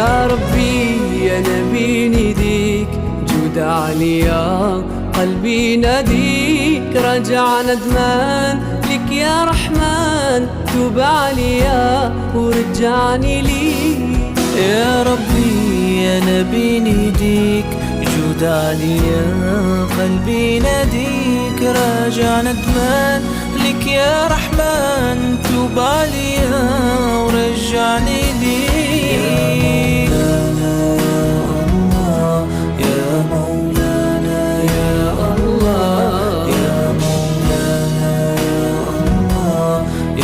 يا ربي يا نبي نديك جود عليا قلبي ناديك راجع ندمان لك يا رحمن توب عليا ورجعني ليك. يا ربي يا نبي نديك جود عليا قلبي ناديك راجع ندمان لك يا رحمن توب عليا ورجعني ليك. يا مولانا يا الله يا مولانا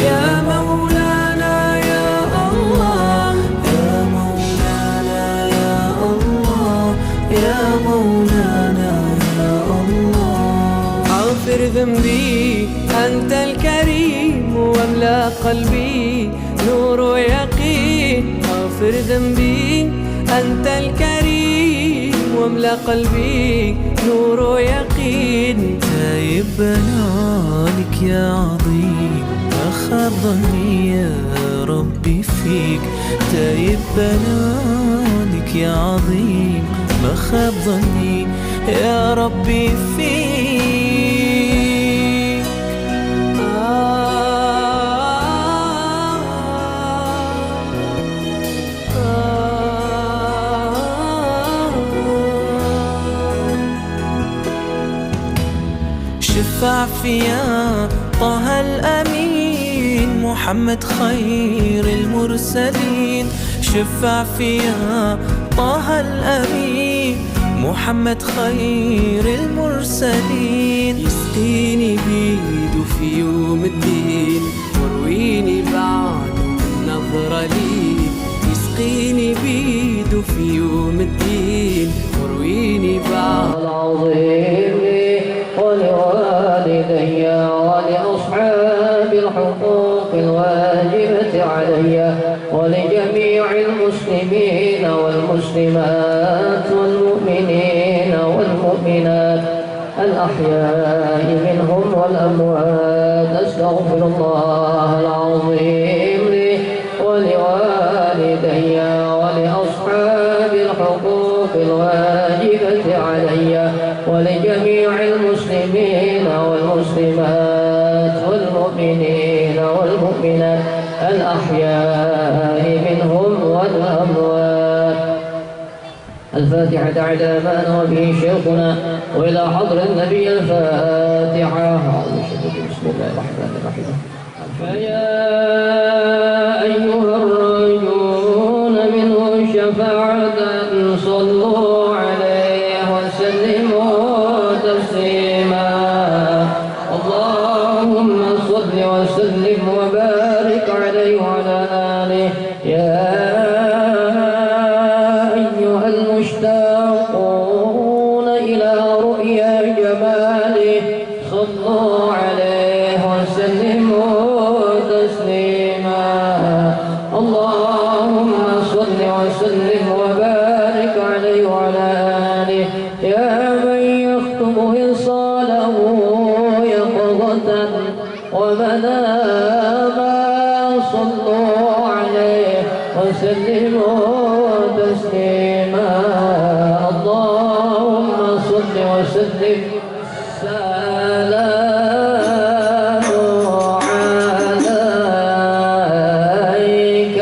يا مولانا يا الله يا مولانا يا الله يا مولانا يا الله. اغفر ذنبي أنت الكريم واملأ قلبي نور ويقين. اغفر ذنبي أنت الكريم واملأ قلبي نور ويقين. تايب بنالك يا عظيم ما خاب ظني يا ربي فيك. تايب بنالك يا عظيم ما خاب ظني يا ربي فيك. شفع فيا طه الأمين محمد خير المرسلين. شفع فيا طه الأمين محمد خير المرسلين. يسقيني بيده في يوم الدين ورويني بعد من نظرة لي. يسقيني بيده في يوم الدين ورويني بعد. العظيم ولوالدي ولأصحاب الحقوق الواجبة علي ولجميع المسلمين والمسلمات والمؤمنين والمؤمنات الأحياء منهم والأموات. أستغفر الله العظيم لي ولوالدي ولأصحاب الحقوق الواجبة علي ولجميع المسلمين والمسلمات والمؤمنين والمؤمنات الأحياء منهم والأموات. الفاتحة على ما نوى به شيخنا وإلى حضر النبي الفاتحة. بسم الله الرحمن الرحيم. فيا أيها الراجون منه شفاعة صلوا عليه وسلموا تسليما. اللهم صل وسلم وبارك عليه وعلى آله. يا أيها المشتاقون إلى رؤيا جماله صلوا عليه وسلموا تسليما. اللهم صل وسلم وبارك عليه وعلى آله. يا من يخطب وصاله يقظة ومناما صلوا عليه وسلموا تسليما. اللهم صل وسلم سلام عليك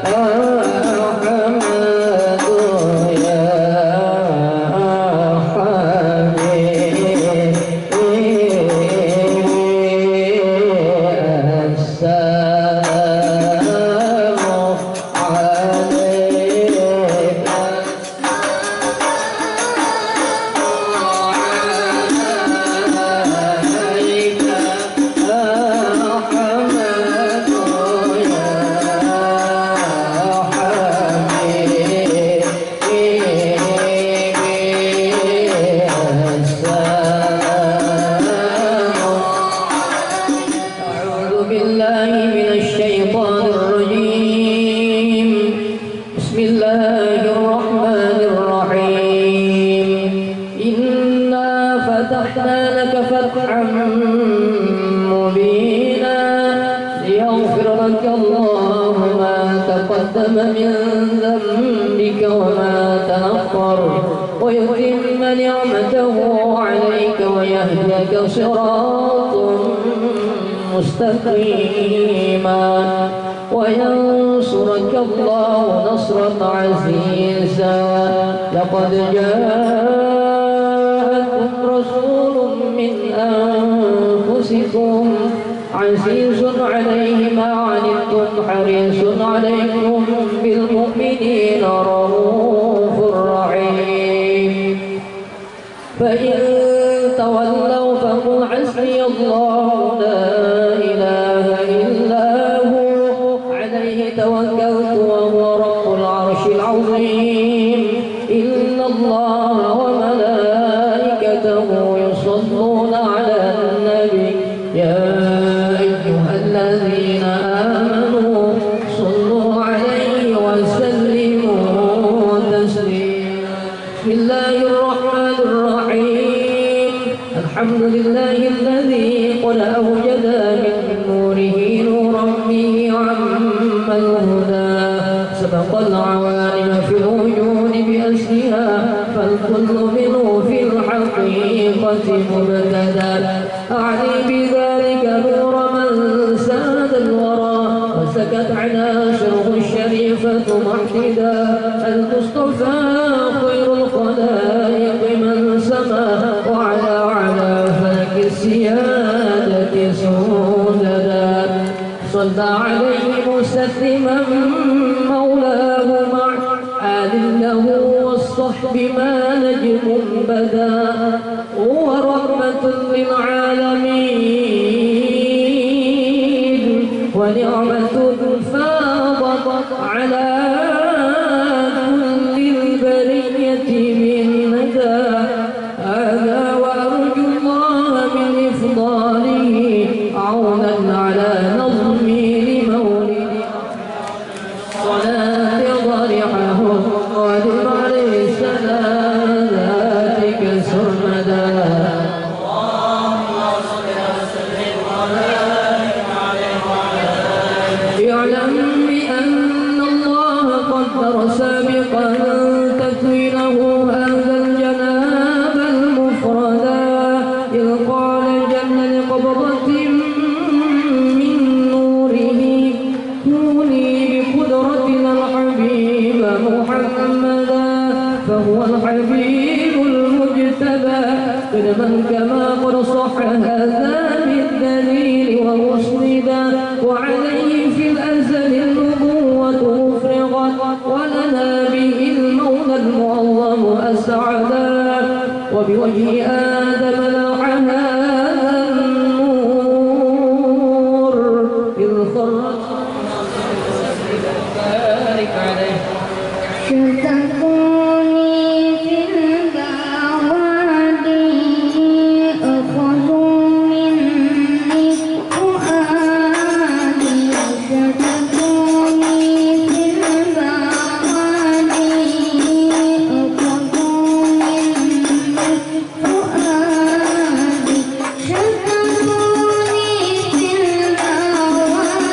أحمد يا حبيبي. السلام عليك فتحا مبينا ليغفر لك الله ما تقدم من ذنبك وما تأخر ويتم نعمته عليك ويهديك صراطا مستقيما وينصرك الله نصرا عزيزا. لقد جاءكم رسول من أنفسكم عزيز عليه ما عنتم حريص عليكم بالمؤمنين رؤوف رحيم. فإن تولوا فقل حسبي الله لا إله إلا هو عليه توكلت وهو رب العرش العظيم. إن الله وملائكته يصلون على النبي يا أيها الذين آمنوا صلوا عليه وسلموا تسليما. بسم الله الرحمن الرحيم. الحمد لله الذي قد أوجد من نوره نورا به عم الهدى سبق العوالم في الوجود بأسرها فالكل منه في الحقيقة مبتدا. أعني بذلك نور من ساد الورى وسكت عناشره الشريفة محمدا. المصطفى خير الخلائق من سما وعلى فلك السيادة سوددا. صلى عليه مسلما مولاه مع آل له والصحب ما نجم بدا. هو رحمة للعالمين ونعمة فاضت على كل البرية من ندى. هذا وأرجو الله من إفضاله عونا على نظمي لمولد صلاة ضريحه قادم عليه السلام ذاتك سرمدا. اعلم بأن الله قدر سابقا تكوينه هذا الجناب المفردا. إذ قال جل لقبضة من نوره كوني بقدرتنا الحبيب محمدا. فهو الحبيب المجتبى قدما كما قد صح هذا بالدليل ومسندا. وعليه في الأزل النبوة مفرغت ولنا به المولى المعظم أسعدا. وبوجه آدم لاح هذا النور إذ خرج بارك عليه. شتكوني في البوادي أخذوا مني فؤادي. شتكوني في البوادي أخذوا مني فؤادي. شتكوني في البوادي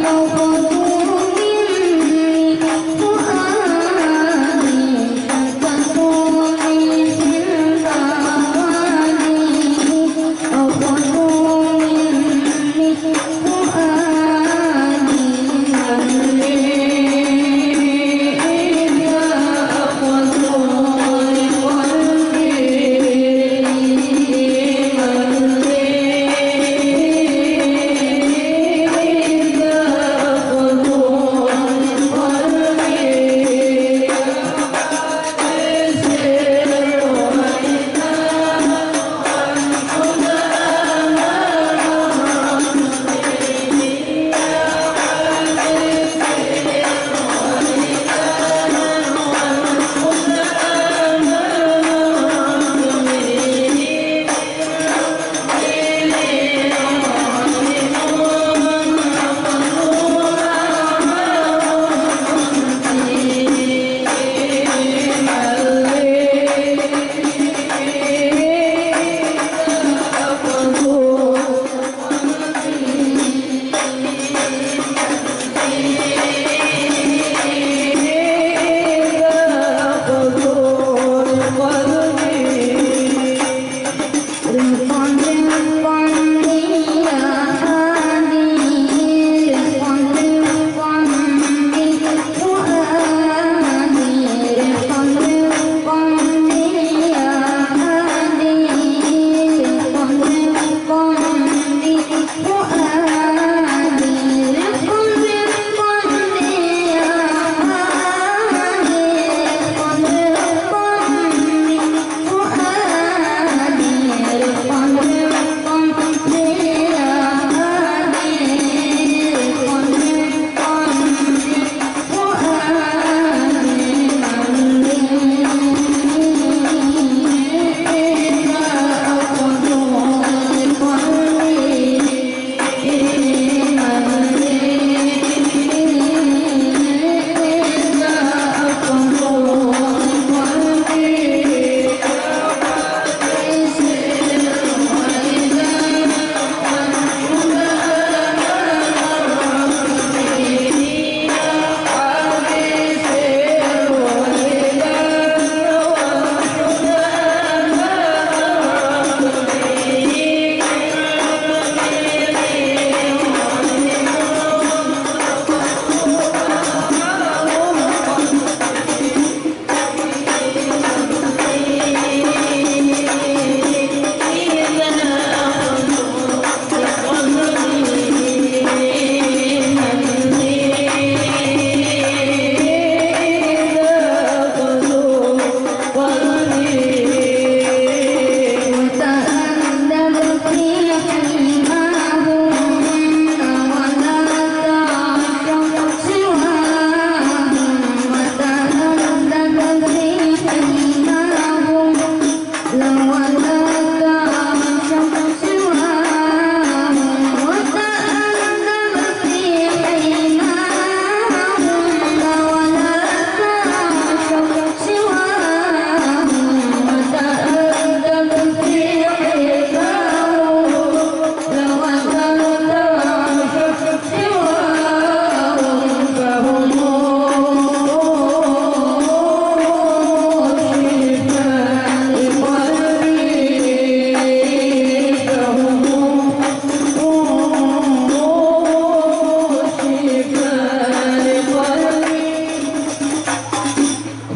أخذوا مني فؤادي.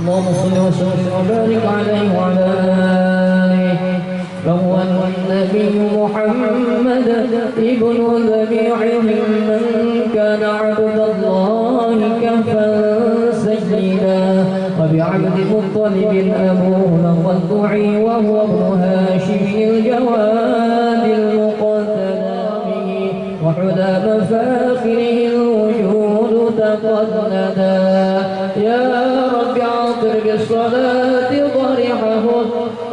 اللهم صل وسلم وبارك عليه وعلى آله. فهو النبي محمد ابن ذبيح من كان عبد الله كفا سيدا وبعبد مطلب أبوه له الدعي وهو ابن هاشم الجواد المقتدى به وحدى مفاخره الوجود تقلدا. يا رب عاطر بالصلاة ضريحه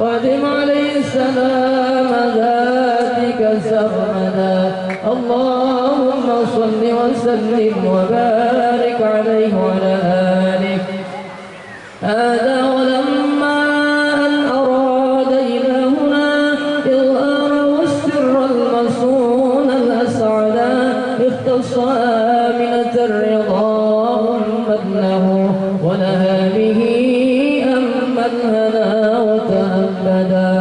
وادم عليه السلام ذاتك سرمدا. اللهم صل وسلم وبارك عليه وعلى آله. هذا ولما أن أراد إلهنا إظهاره السر المصون الأسعدا اختص آمنة الرضا له ونهى به أما الهنا وتأبدا.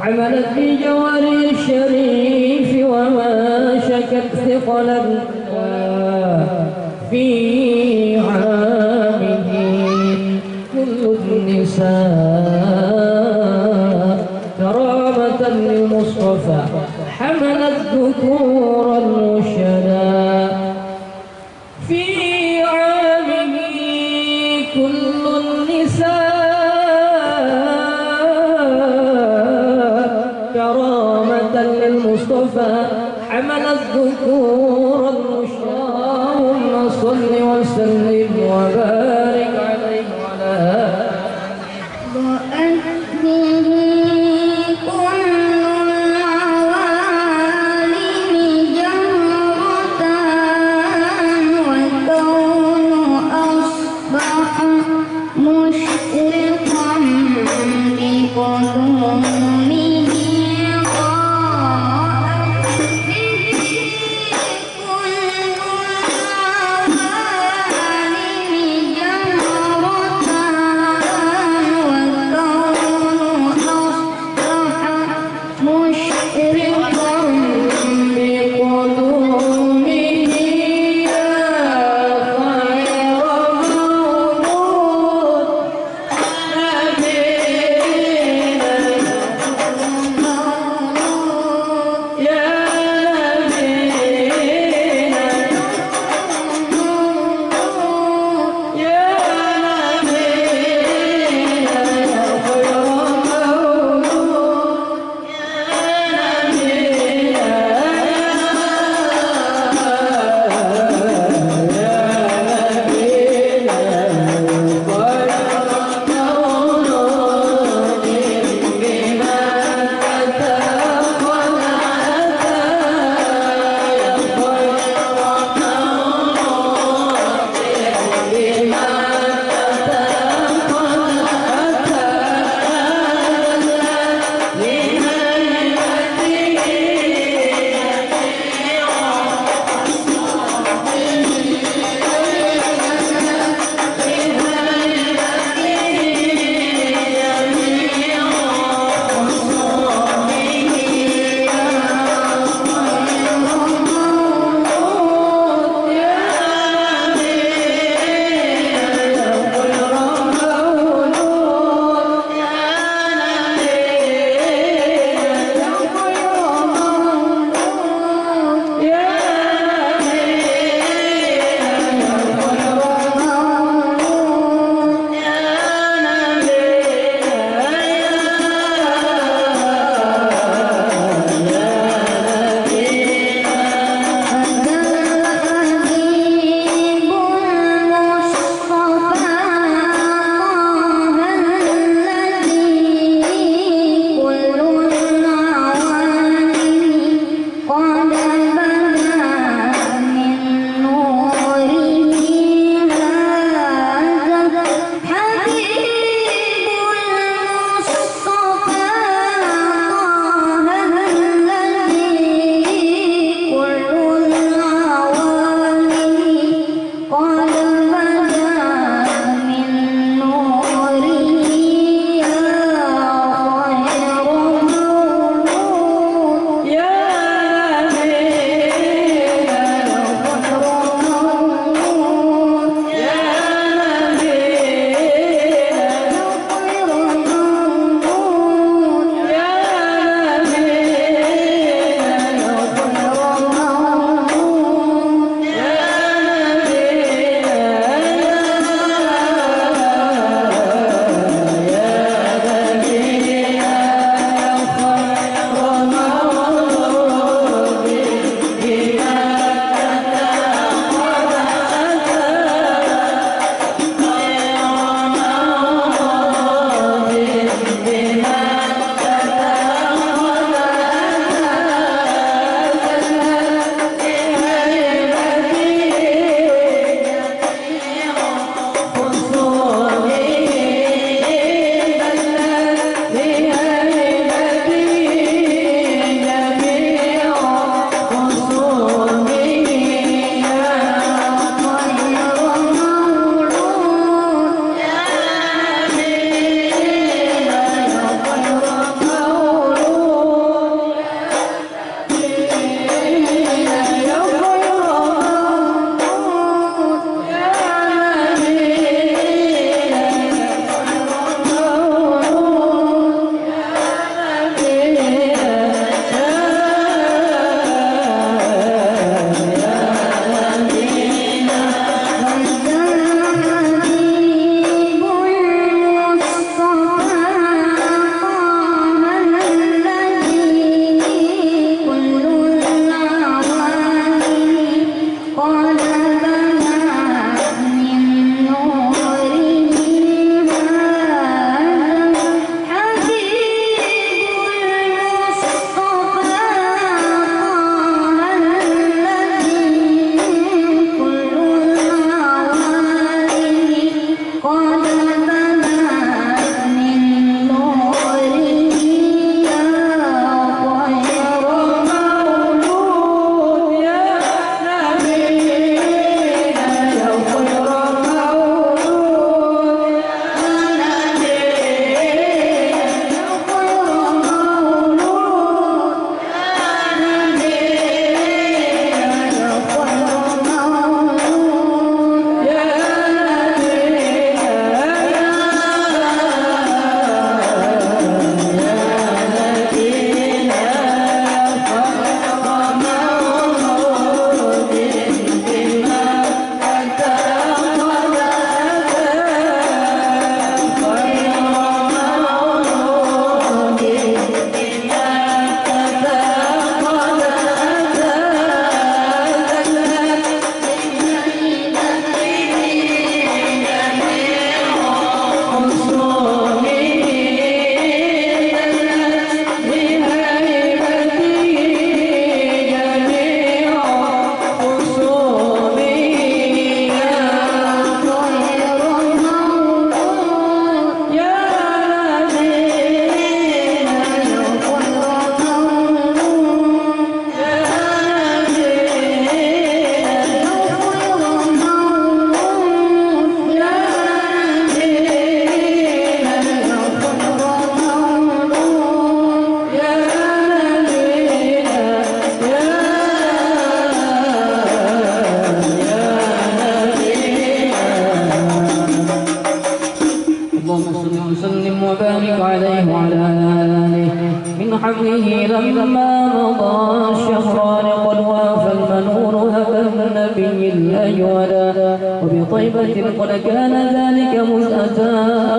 عملت بجواره الشريف وما شكت ثقلا في عامه كل النساء كرامة للمصطفى حملت ذكور الرشدا. في كل النساء كرامة للمصطفى حمل الذكور الرشدا. اللهم صل وسلم وبارك عليه وعلى آله. اللهم صل وسلم وبارك عليه وعلى آله من حمله لما مضى الشهران قد وافى المنون هبى النبي الأجود وبطيبة قد كان ذلك مذ أتى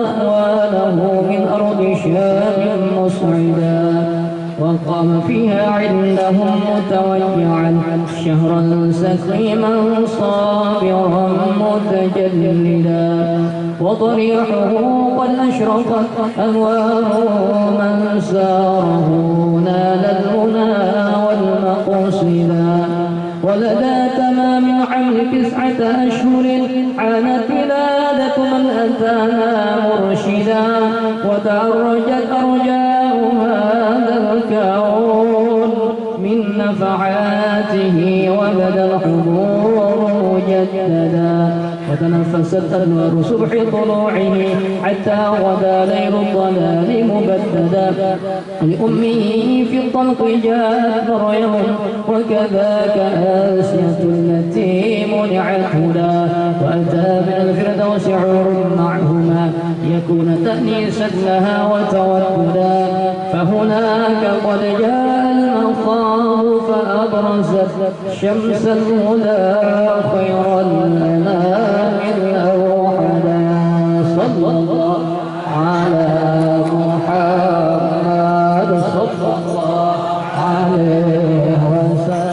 أخواله من أرض شام مصعدا وقام فيها عندهم متوجعا شهرا سقيما صابرا متجلدا وضريحه قد أشرقت أنواره من ساره نال المنى والمقصدا ولدى تمام الحمل 9 أشهر عانت ولادة من أتانا مرشدا وتعرجت أرجاء هذا الكون من نفحاته وبدا الحضور مجددا وتنفست أنوار صبح طلوعه حتى غدا ليل الضلال مبددا لأمه في الطلق جاءت مريم وكذاك آسية التي منعت هدى وأتى من الفردوس عور معهما يكون تأنيسا لها وتوددا فهناك قد جاء المخاض فأبرزت شمس الهدى خير الأنام الأوحدا صلى الله على محمد صلى الله عليه وسلم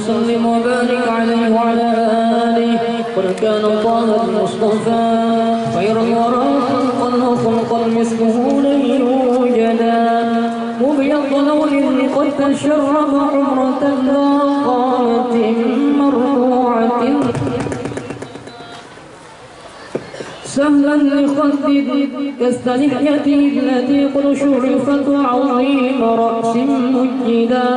وسلم وبارك عليه وعلى آله. قد كان طه المصطفى خير الورى خلقا وخلقا مثله لن يوجدا. مبيض لون قد تشرب حمرة ذا قامة مرفوعة سهلا لخد كاستلحيته التي قد شرفت وعظيم رأس مجدا.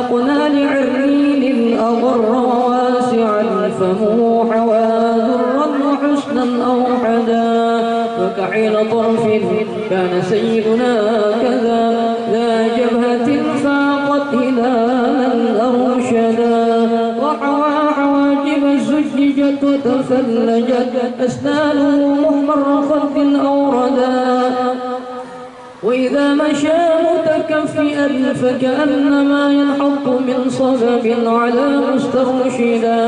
أقنى لعرين أغر واسعا فمه حوى ذرا وحسنا أوحدا. فكحيل طرف كان سيدنا كذا ذا جبهة فاقت هلالا أرشدا. وحوى حواجب زججت وتفلجت أسنانه مهمر خد أوردا. وإذا مشى متكفئا فكأنما ينحط من صبب على مسترشدا.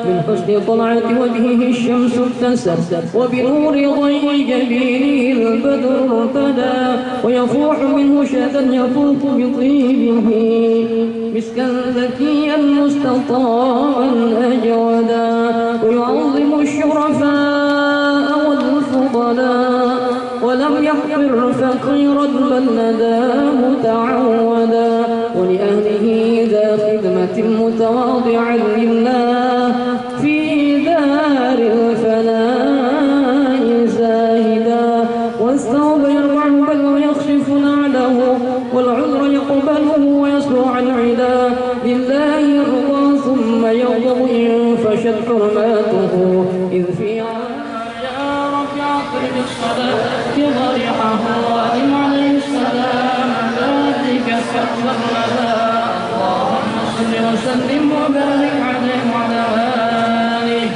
من حسن طلعة وجهه الشمس ابتسم وبنور ضيء جبينه البدر ارتدى. ويفوح منه شذا يفوق بطيبه مسكا ذكيا مستطاعا أجودا. ويعظم الشرفاء والفضلاء ولم يحقر فقيرا بل نداه تعودا. ولأهله ذا خدمة متواضعا لله في دار الفناء زاهدا. والثوب يرفع بل ويخشف نعله والعذر يقبله ويصلح العدا. لله يرضى ثم يغضب إن فشت حرماته إذ في الصلاة ضريحه وإن عليه السلام ذاتك كثر لها. اللهم صل وسلم وبارك عليه وعلى آله.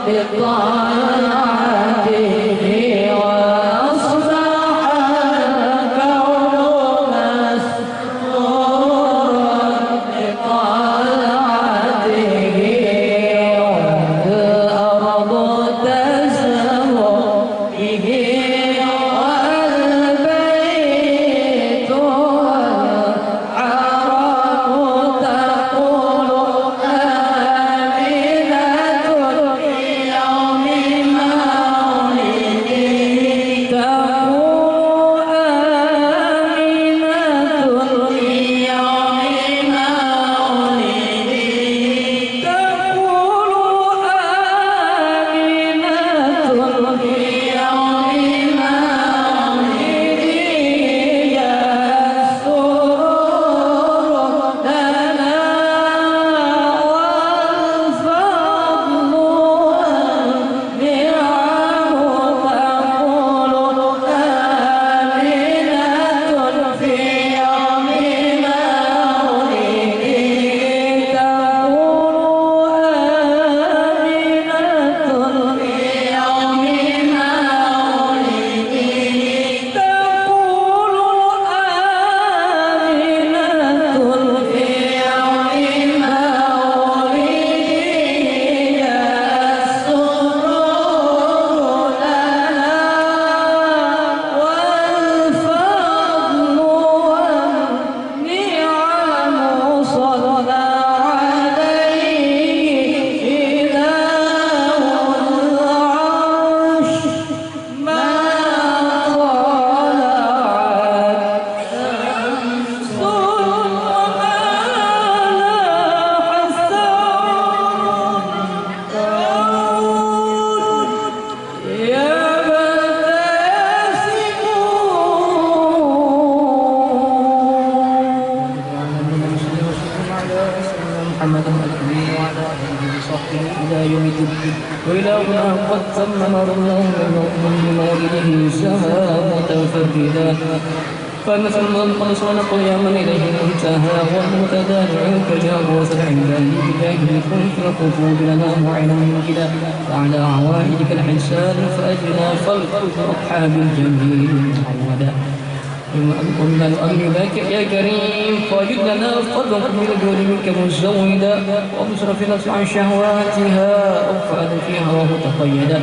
بالطاعة محمدا الأمين وعلى آله وصحبه إلى يوم الدين. وإلهنا قد تمم الله من بمولده سهام متفردا فمثل من قلص ونقل يا من إليه الانتهى والمتدافع كجاوز العباد بجاهلكم في القبور لنا معنا من كلا وعلى عوائدك الحسان فأجنا فالقلب أصحاب الجميل محمدا ومن الأمر ذاك يا كريم فاجد لنا فضلا من الجود منك مزودا ومصرف نفس عن شهواتها وفعل فيها متقيدا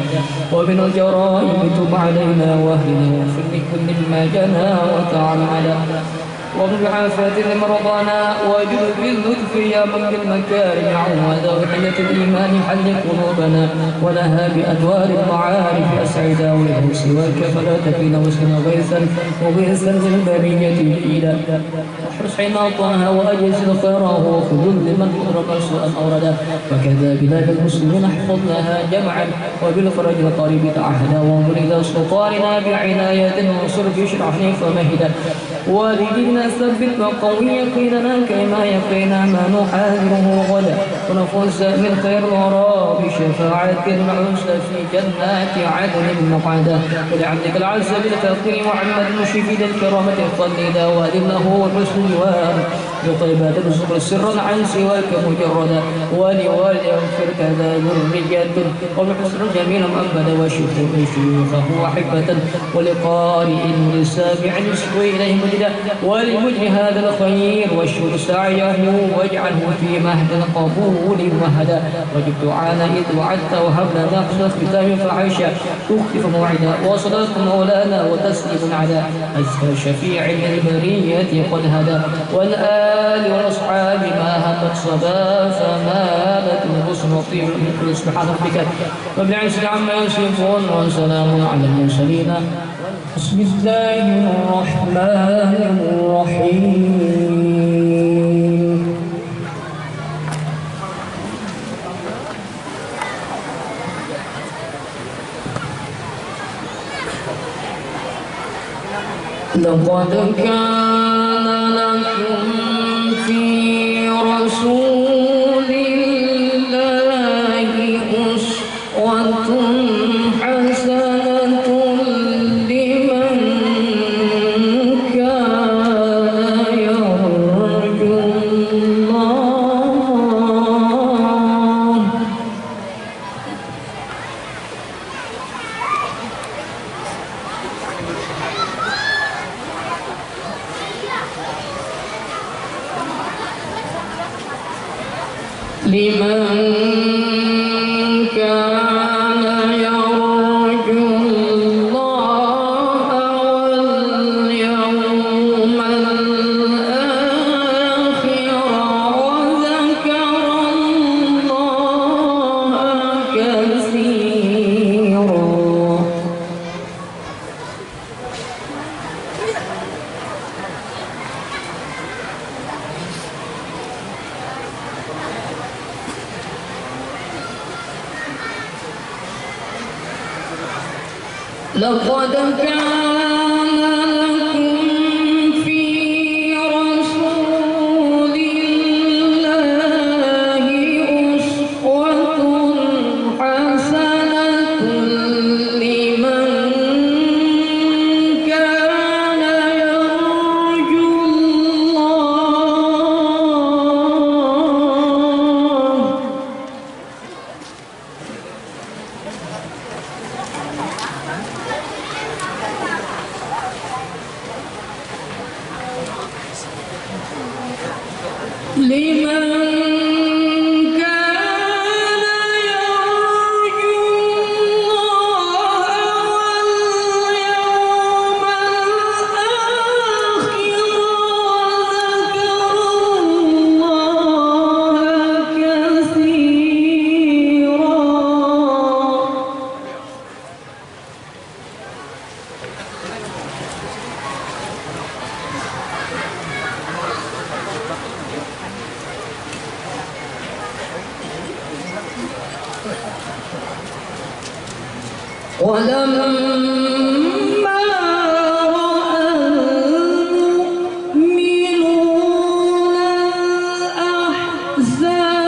ومن الجرائم تب علينا واهدنا واغفر لكل ما جنى وتعمدا ومن بعافية لمرضانا واجد باللطف يا من بالمكارم عودا وحلة الإيمان حل قلوبنا ولها بأدوار المعارف أسعدا وله سواك فلا تكلنا واسقنا غيثا وغيثا للبرية الإله واحرس حين طه وأجزل خيره وخذل لمن أضرب سوءا أوردا وكذا بلاد المسلمين احفظ لها جمعا وبالفرج القريب تعهدا وانظر إلى سلطاننا بعناية وانصر بشرعه فمهدا والدينا ثبت وقوي يقيننا كما يقينا ما نحاذره غدا ونفوز من خير الورى بشفاعة العز في جنات عدن مقعدا ولعبدك العز بالتقدير محمد المشرف للكرامة الخلدا وأذله والحسن الجوار لطيبات الزبر سرا عن سواك مجردا ولوالد اغفر كذا ذرية وبحسن جميل مؤبدا وشيوخه أحبة ولقارئ لسامع يسوي إليه مجدا ولوجه هذا الخير والشر سعيه واجعله في مهد القبول مهدا وجب دعانا إذ وعدت وهب لنا حسن ختام فعيشا تخلف موعدا وصلاة مولانا وتسليم على أزكى شفيع للبرية قد هدى والآل والأصحاب ما همت صبا فمالت الغصن وطير من سبحان ربك رب العزة عما يصفون وسلام على المرسلين بسم الله الرحمن الرحيم لقد كان لكم في رسول الله أسوة حسنة لمن كان يرجو الله لمن كان يرجو الله واليوم الآخر وذكر الله كثيرا لقد كان لكم في رسول الله أسوة حسنة لمن كان يرجو الله لمن كان يرجو الله واليوم الآخر وذكر الله كثيرا ولما رأى المؤمنون الأحزاب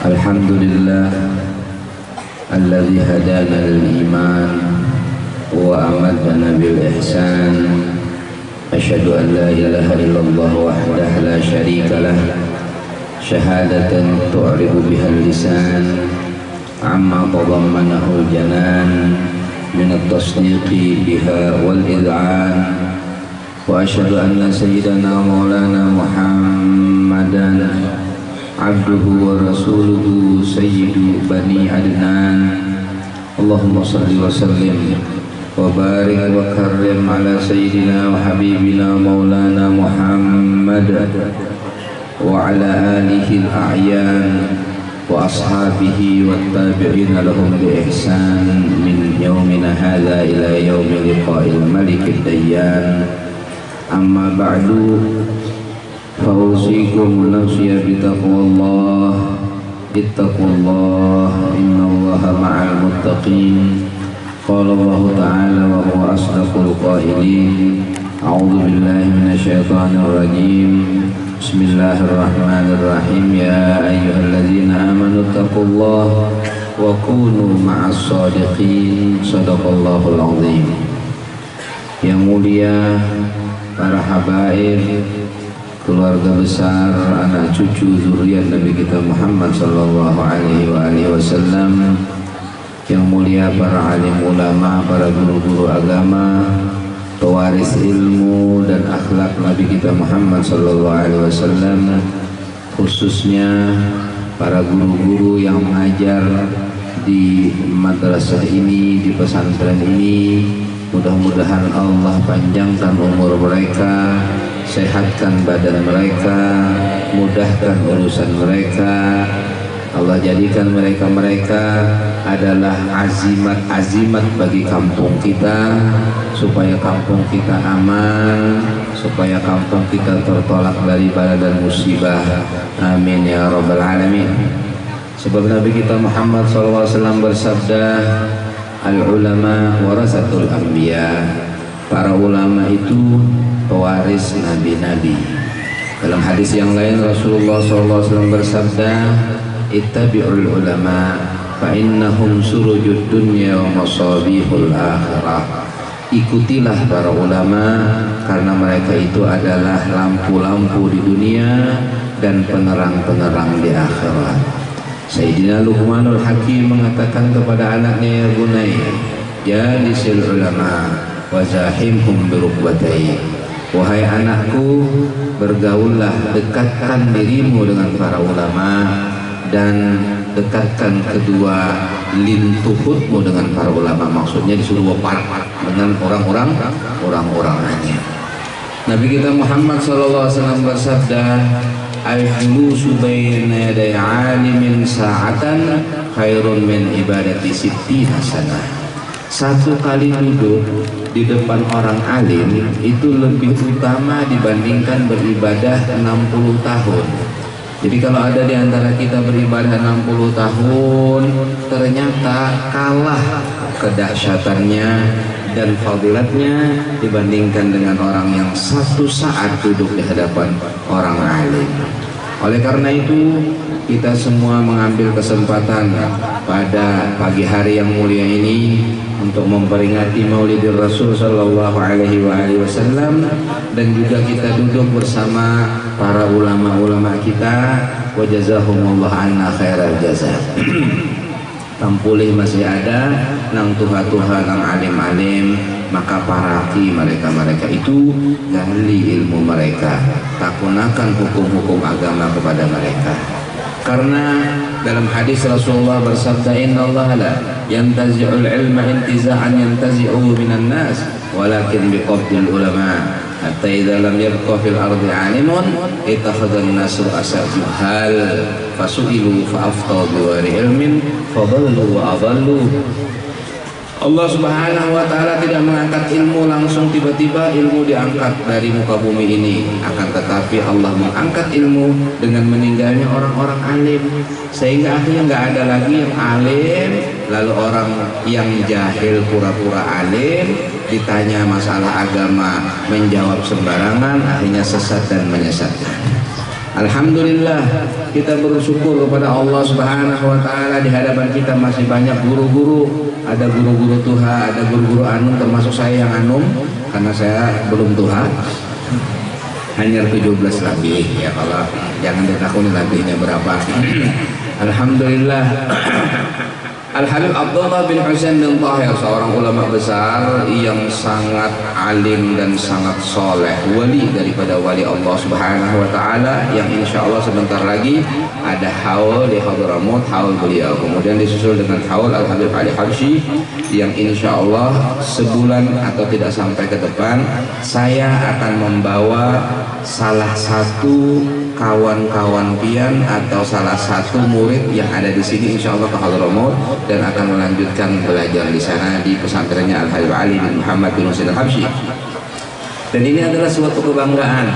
Alhamdulillah alladzi hadana lil iman wa amadana bil ihsan. Asyhadu an la ilaha illallah wahdahu la syarika lah, syahadatan tu'ribu biha lisan amma tadammanahu al-janan min at-tasdiqi biha wal id'an. Wa asyhadu anna sayyidana maulana Muhammadan abduhu wa rasuluhu sayyidu bani adnan. Allahumma salli wa sallim wa barik wa karrim ala sayyidina wa habibina maulana Muhammad wa ala alihi al-a'yan wa ashabihi wa tabi'ina lahum bi ihsan min yawmina hadha ila yawmi liqa'il malik ad-dayyan. Amma ba'du, fausikum nafsiya bitaqwallah. Ittaqullah innallaha ma'al muttaqin. Qala Allah ta'ala wa huwa asdaqul qailin. A'udzu billahi minasy syaithanir rajim. Bismillahirrahmanirrahim. Ya ayyuhalladzina amanu taqullaha wa kunu ma'as shadiqin. Shadaqallahul azim. Yang mulia para habaib, keluarga besar, anak cucu zuriat Nabi kita Muhammad sallallahu alaihi wasallam, yang mulia para alim ulama, para guru-guru agama, pewaris ilmu dan akhlak Nabi kita Muhammad SAW, khususnya para guru-guru yang mengajar di madrasah ini, di pesantren ini. Mudah-mudahan Allah panjangkan umur mereka, sehatkan badan mereka, mudahkan urusan mereka. Allah jadikan mereka adalah azimat bagi kampung kita, supaya kampung kita aman, supaya kampung kita tertolak dari bala dan musibah. Amin ya rabbal alamin. Sebab Nabi kita Muhammad SAW bersabda, al-ulama warasatul anbiya. Para ulama itu pewaris nabi-nabi. Dalam hadis yang lain Rasulullah SAW bersabda, ittabi'ul ulama fa innahum surujud dunya wa masabihul akhirah. Ikutilah para ulama karena mereka itu adalah lampu-lampu di dunia dan penerang-penerang di akhirat. Sayyidina Luqmanul Hakim mengatakan kepada anaknya, ya bunayya jalisil ulama wa zahimhum bi rukbatayhi. Wahai anakku, bergaullah, dekatkan dirimu dengan para ulama dan dekatkan kedua lintuhutmu dengan para ulama. Maksudnya disuruh wapat dengan orang-orang lainnya. Nabi kita Muhammad SAW bersabda, al-julusu baina yaday 'alimin sa'atan khairun min ibadati sittina sanah. Satu kali duduk di depan orang alim itu lebih utama dibandingkan beribadah 60 tahun. Jadi kalau ada di antara kita beribadah 60 tahun, ternyata kalah kedahsyatannya dan fadilatnya dibandingkan dengan orang yang satu saat duduk di hadapan orang alim. Oleh karena itu, kita semua mengambil kesempatan pada pagi hari yang mulia ini untuk memperingati Maulidir Rasul sallallahu alaihi wasallam, dan juga kita duduk bersama para ulama-ulama kita. Wa jazahumullah anna khairal jazaa. Tampulih masih ada nang tuha-tuha nang alim-alim, maka paraki mereka itu, gali ilmu mereka, takunakan hukum-hukum agama kepada mereka. Karena dalam hadis Rasulullah bersabda, innallaha la yantazi'ul ilma intiza'an yantazi'u minan nas walakin biqabdil ulama hatta idza lam yabqa fil ardi 'alimun ittakhadhan nasu asjuhal fasu'ilu fa'aftau biwari ilmin fadallu wa adallu. Allah Subhanahu wa ta'ala tidak mengangkat ilmu langsung tiba-tiba ilmu diangkat dari muka bumi ini, akan tetapi Allah mengangkat ilmu dengan meninggalnya orang-orang alim, sehingga akhirnya nggak ada lagi yang alim, lalu orang yang jahil pura-pura alim, ditanya masalah agama menjawab sembarangan, akhirnya sesat dan menyesatkan. Alhamdulillah, kita bersyukur kepada Allah Subhanahu wa ta'ala, di hadapan kita masih banyak guru-guru. Ada guru-guru tuha, ada guru-guru anum, termasuk saya yang anum, karena saya belum tuha, hanya 17 lebih ya. Kalau jangan ditakuni lebihnya berapa. Alhamdulillah. Al-Habib Abdullah bin Husain bin Tahir, seorang ulama besar yang sangat alim dan sangat soleh, wali daripada wali Allah Subhanahu wa ta'ala, yang insya Allah sebentar lagi ada haul di Hadramaut, haul beliau, kemudian disusul dengan haul Al-Habib Ali Habsyi, yang insya Allah sebulan atau tidak sampai ke depan saya akan membawa salah satu kawan-kawan pian atau salah satu murid yang ada di sini insya Allah ke Hadramaut, dan akan melanjutkan belajar di sana di pesantrennya Al-Habib Ali bin Muhammad bin Husain Al-Habsyi. Dan ini adalah suatu kebanggaan.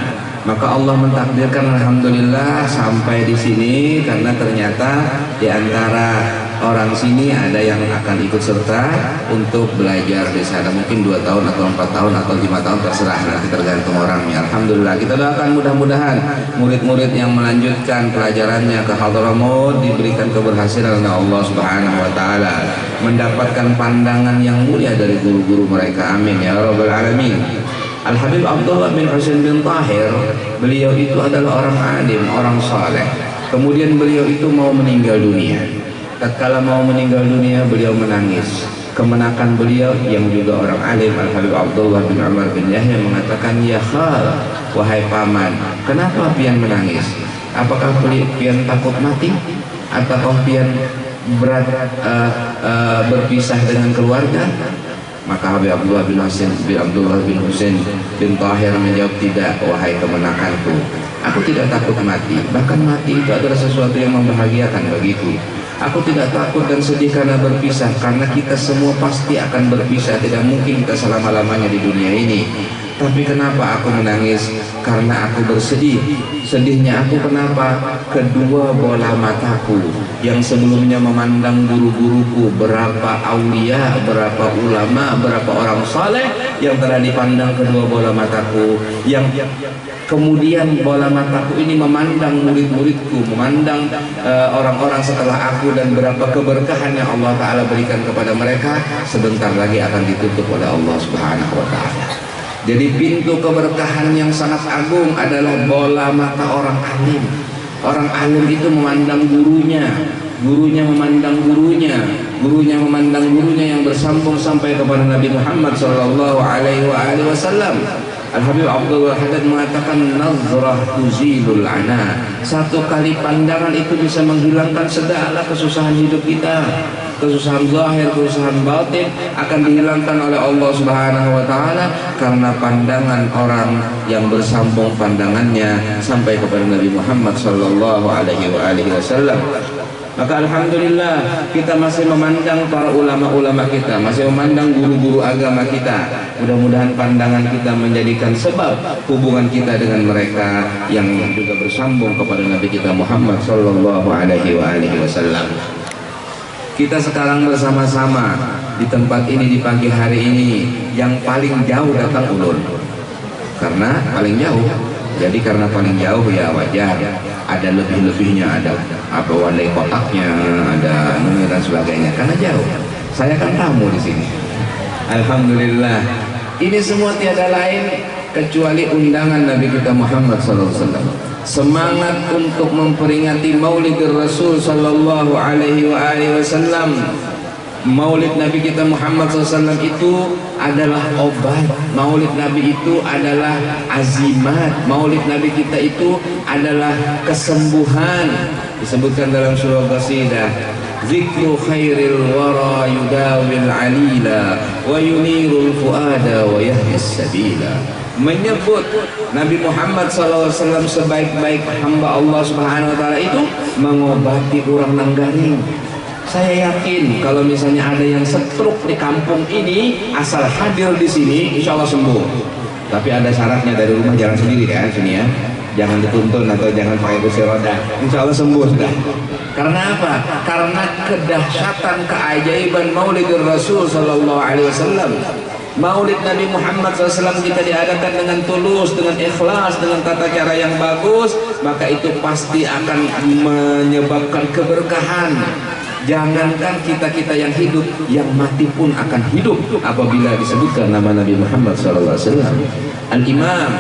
Maka Allah mentakdirkan alhamdulillah sampai di sini, karena ternyata di antara orang sini ada yang akan ikut serta untuk belajar di sana, mungkin 2 tahun atau 4 tahun atau 5 tahun, terserah, nanti tergantung orangnya. Alhamdulillah, kita doakan mudah-mudahan murid-murid yang melanjutkan pelajarannya ke Hadramaut diberikan keberhasilan oleh Allah Subhanahu wa ta'ala, mendapatkan pandangan yang mulia dari guru-guru mereka. Amin ya rabbal alamin. Al-Habib Abdullah bin Husain bin Tahir, beliau itu adalah orang alim, orang saleh. Kemudian beliau itu mau meninggal dunia. Tatkala mau meninggal dunia, beliau menangis. kemenakan beliau yang juga orang alim, Al-Habib Abdullah bin Umar bin Yahya mengatakan, ya khal, wahai paman, kenapa pian menangis? Apakah pian takut mati? Ataukah pian berat berpisah dengan keluarga? Maka Habib Abdullah bin Husain bin Tahir menjawab, tidak wahai kemenakanku, aku tidak takut mati, bahkan mati itu adalah sesuatu yang membahagiakan bagiku. Aku tidak takut dan sedih karena berpisah, karena kita semua pasti akan berpisah, tidak mungkin kita selama-lamanya di dunia ini. Tapi kenapa aku menangis? Karena aku bersedih. Sedihnya aku kenapa? Kedua bola mataku yang sebelumnya memandang guru-guruku, berapa aulia, berapa ulama, berapa orang saleh yang telah dipandang kedua bola mataku, yang kemudian bola mataku ini memandang murid-muridku, memandang orang-orang setelah aku, dan berapa keberkahan yang Allah Ta'ala berikan kepada mereka sebentar lagi akan ditutup oleh Allah Subhanahu wa Ta'ala. Jadi pintu keberkahan yang sangat agung adalah bola mata orang alim. Orang alim itu memandang gurunya, gurunya memandang gurunya, gurunya memandang gurunya, yang bersambung sampai kepada Nabi Muhammad sallallahu alaihi wasallam. Al-Habib Abdullah Haddad mengatakan, nazrah tuzilul ana. Satu kali pandangan itu bisa menghilangkan segala kesusahan hidup kita. Kesusahan zahir, kesusahan batin akan dihilangkan oleh Allah Subhanahu wa Ta'ala karena pandangan orang yang bersambung pandangannya sampai kepada Nabi Muhammad sallallahu alaihi wasallam. Maka alhamdulillah kita masih memandang para ulama-ulama kita, masih memandang guru-guru agama kita. Mudah-mudahan pandangan kita menjadikan sebab hubungan kita dengan mereka yang juga bersambung kepada Nabi kita Muhammad sallallahu alaihi wasallam. Kita sekarang bersama-sama di tempat ini di pagi hari ini, yang paling jauh datang ulun karena paling jauh. Jadi karena paling jauh ya wajar, ada lebih-lebihnya, ada apa wadai kotaknya, ada nomor dan sebagainya karena jauh. Saya kan tamu di sini. Alhamdulillah. Ini semua tiada lain kecuali undangan Nabi kita Muhammad sallallahu alaihi wasallam. Semangat untuk memperingati Maulid Rasul sallallahu alaihi wasallam. Maulid Nabi kita Muhammad SAW itu adalah obat. Maulid Nabi itu adalah azimat. Maulid Nabi kita itu adalah kesembuhan. Disebutkan dalam surah Qasidah, zikru khairil wara yudawil alila wa yunirul fuada wa yahdis sabila. Menyebut Nabi Muhammad SAW sebaik-baik hamba Allah Subhanahu wa Ta'ala itu mengobati orang nanggaring. Saya yakin kalau misalnya ada yang stroke di kampung ini, asal hadir di sini insya Allah sembuh. Tapi ada syaratnya, dari rumah jangan sendiri ya, sini ya, jangan dituntun atau jangan pakai kursi roda, insya Allah sembuh sudah. Karena apa? Karena kedahsyatan keajaiban Maulid Rasul sallallahu alaihi wasallam. Maulid Nabi Muhammad SAW kita diadakan dengan tulus, dengan ikhlas, dengan tata cara yang bagus, maka itu pasti akan menyebabkan keberkahan. Jangankan kita yang hidup, yang mati pun akan hidup apabila disebutkan nama Nabi Muhammad SAW. Al-Imam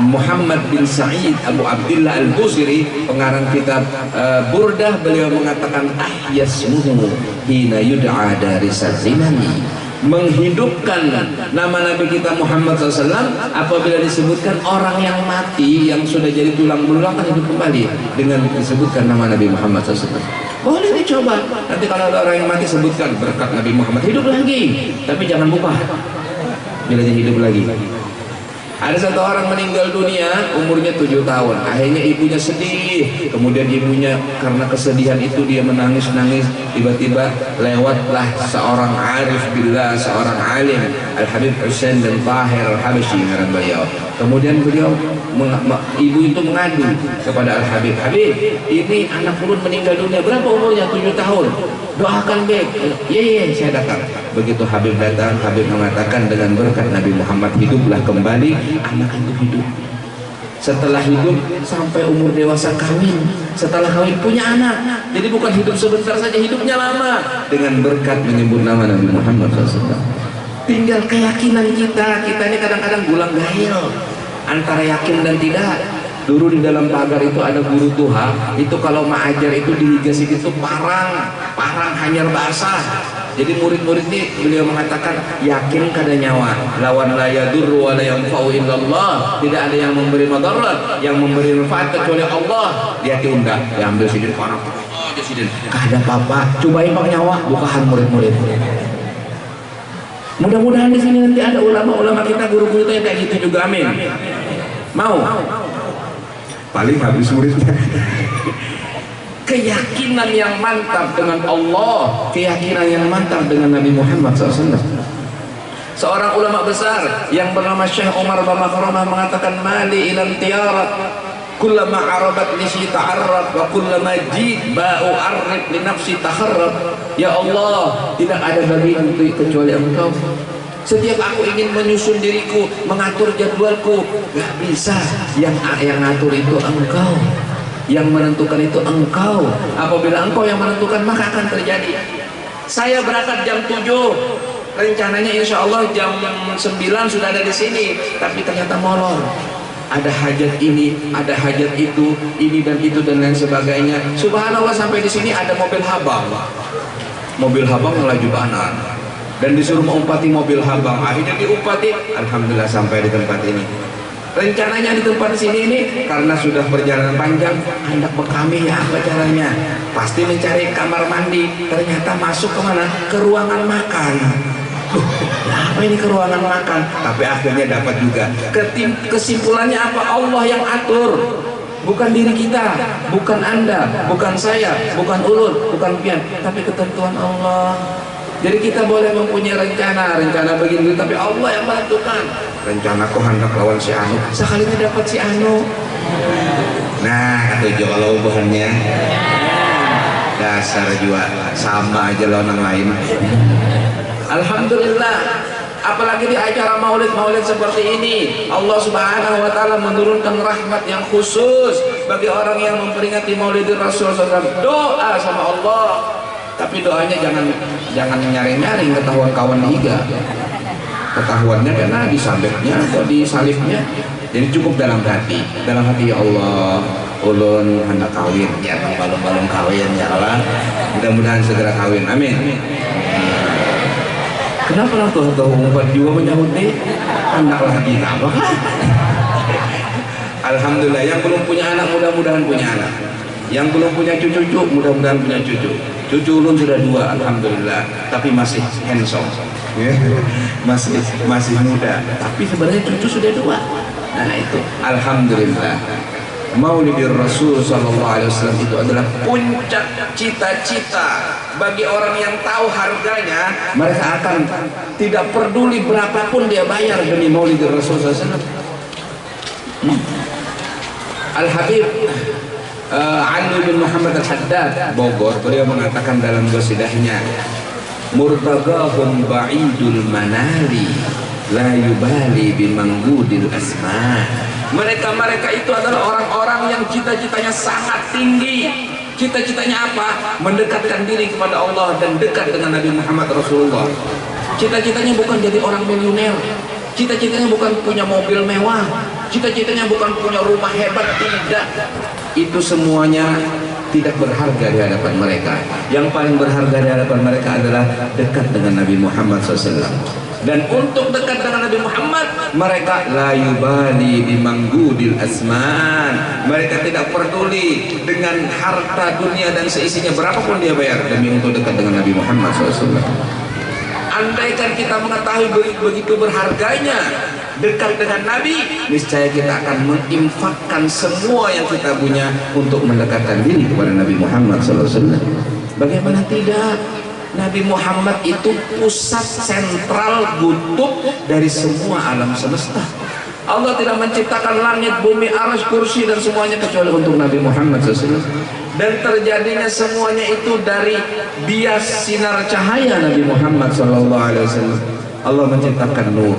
Muhammad bin Sa'id Abu Abdillah Al-Busiri, pengarang kitab Burdah, beliau mengatakan, ahyasmuhu hina yud'a darisal zinani. Menghidupkan nama Nabi kita Muhammad SAW apabila disebutkan orang yang mati, yang sudah jadi tulang belulang, akan hidup kembali dengan disebutkan nama Nabi Muhammad SAW. Boleh dicoba. Nanti kalau ada orang yang mati, sebutkan berkat Nabi Muhammad, hidup lagi. Tapi jangan lupa bila dia hidup lagi. Ada satu orang meninggal dunia, umurnya 7 tahun. Akhirnya ibunya sedih. Kemudian ibunya karena kesedihan itu dia menangis-nangis. Tiba-tiba lewatlah seorang arif billah, seorang alim, Al-Habib Husain bin Tahir Al-Habsyi ngaran beliau. Kemudian beliau ibu itu mengadu kepada Al-Habib, Habib, ini anak ulun meninggal dunia, berapa umurnya? 7 tahun. Doakan Beb. Iya, saya datang. Begitu Habib datang, Habib mengatakan dengan berkat Nabi Muhammad hiduplah kembali anak itu hidup. Setelah hidup sampai umur dewasa kawin, setelah kawin punya anak. Jadi bukan hidup sebentar saja, hidupnya lama dengan berkat menyebut nama Nabi Muhammad SAW. Tinggal keyakinan kita ini kadang-kadang gulang gahil antara yakin dan tidak. Dulu di dalam pagar itu ada guru tuha, itu kalau mengajar itu dihiasi itu parang hanyar basah. Jadi murid-murid ini beliau mengatakan yakin kada nyawa lawan la yadurru wa la yanfa'u illallah, tidak ada yang memberi madarat, yang memberi manfaat kecuali Allah. Dia diundak, diambil sidin kono. Oh, dia sidin. Kada apa-apa, cobain pakai nyawa, bukahan murid-murid. Mudah-mudahan di sini nanti ada ulama-ulama kita, guru-guru kita yang kayak gitu juga, amin. Mau? Paling habis muridnya. Keyakinan yang mantap dengan Allah, keyakinan yang mantap dengan Nabi Muhammad SAW. Seorang ulama besar yang bernama Syekh Umar bin Makhramah mengatakan, mali ilan tiarat kullama arabat nisi ta'arrab wa kullama jid ba'u arrib li nafsi takharrab. Ya Allah, tidak ada bagiku kecuali Engkau. Setiap aku ingin menyusun diriku, mengatur jadwalku, gak bisa. Yang ngatur itu Engkau, yang menentukan itu Engkau. Apabila Engkau yang menentukan, maka akan terjadi. Saya berangkat jam 7, rencananya insya Allah jam 9 sudah ada di sini, tapi ternyata molor. Ada hajat ini, ada hajat itu, ini dan itu dan lain sebagainya. Subhanallah, sampai di sini ada mobil habang. Mobil habang melaju banan dan disuruh mengumpati mobil habang. Akhirnya diumpati, alhamdulillah sampai di tempat ini. Rencananya di tempat sini ini karena sudah perjalanan panjang, hendak bekami ya apa caranya? Pasti mencari kamar mandi. Ternyata masuk kemana? Ke ruangan makan. Apa ini ke ruangan makan? Tapi akhirnya dapat juga. Kesimpulannya apa? Allah yang atur, bukan diri kita, bukan Anda, bukan saya, bukan ulun, bukan pian, tapi ketentuan Allah. Jadi kita boleh mempunyai rencana begini, tapi Allah yang menentukan. Rencana kok hendak lawan si Anu, sekali ini dapat si Anu. Nah, itu kalau bahannya dasar juga sama aja lawan yang lain. Alhamdulillah, apalagi di acara maulid seperti ini, Allah Subhanahu wa taala menurunkan rahmat yang khusus bagi orang yang memperingati Maulidin Rasul SAW. Doa sama Allah, tapi doanya jangan nyaring-nyaring, ketahuan kawan higa. Ketahuannya karena di sabeknya atau di salibnya. Jadi cukup dalam hati ya Allah, ulun hendak kawin, ya balong-balong kawin ya Allah. Mudah-mudahan segera kawin, amin. Kenapa lah tuh umpat juga menyahut nih? Anak lagi apa? Alhamdulillah, yang belum punya anak mudah-mudahan punya anak. Yang belum punya cucu mudah-mudahan punya cucu. Cucu ulun sudah 2, alhamdulillah. Tapi masih handsome, masih muda. Tapi sebenarnya cucu sudah 2. Nah itu, alhamdulillah. Maulidin Rasul Sallallahu Alaihi Wasallam itu adalah puncak cita-cita bagi orang yang tahu harganya. Mereka akan tidak peduli berapapun dia bayar demi Maulidin Rasul Sallallahu Alaihi Wasallam. Al-Habib Ali bin Muhammad Al-Haddad Bogor, beliau mengatakan dalam qasidahnya, murtagahum ba'idul manali la yubali bimangudil asma. Mereka itu adalah orang-orang yang cita-citanya sangat tinggi. Cita-citanya apa? Mendekatkan diri kepada Allah dan dekat dengan Nabi Muhammad Rasulullah. Cita-citanya bukan jadi orang miliuner. Cita-citanya bukan punya mobil mewah. Cita-citanya bukan punya rumah hebat, tidak. Itu semuanya tidak berharga di hadapan mereka. Yang paling berharga di hadapan mereka adalah dekat dengan Nabi Muhammad SAW. Dan untuk dekat dengan Nabi Muhammad, mereka la yubali bimanggudil asman. Mereka tidak peduli dengan harta dunia dan seisinya, berapapun dia bayar demi untuk dekat dengan Nabi Muhammad SAW. Andaikan kita mengetahui begitu berharganya dekat dengan Nabi, niscaya kita akan menginfakkan semua yang kita punya untuk mendekatkan diri kepada Nabi Muhammad SAW. Bagaimana tidak? Nabi Muhammad itu pusat sentral kutub dari semua alam semesta. Allah tidak menciptakan langit, bumi, arsy, kursi dan semuanya kecuali untuk Nabi Muhammad SAW. Dan terjadinya semuanya itu dari bias sinar cahaya Nabi Muhammad SAW. Allah menciptakan nur,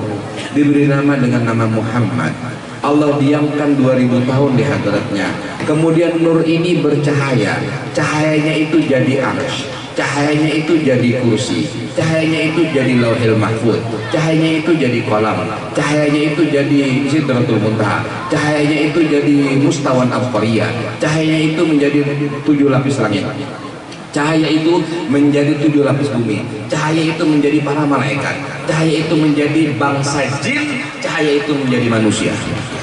diberi nama dengan nama Muhammad. Allah diamkan 2000 tahun di hadratnya. Kemudian nur ini bercahaya, cahayanya itu jadi arsy, cahayanya itu jadi kursi, cahayanya itu jadi lauhil mahfuz, cahayanya itu jadi kolam, cahayanya itu jadi sidratul muntaha, cahayanya itu jadi mustawan al-qariyah, cahayanya itu menjadi 7 lapis langit. Cahaya itu menjadi 7 lapis bumi. Cahaya itu menjadi para malaikat. Cahaya itu menjadi bangsa jin. Cahaya itu menjadi manusia.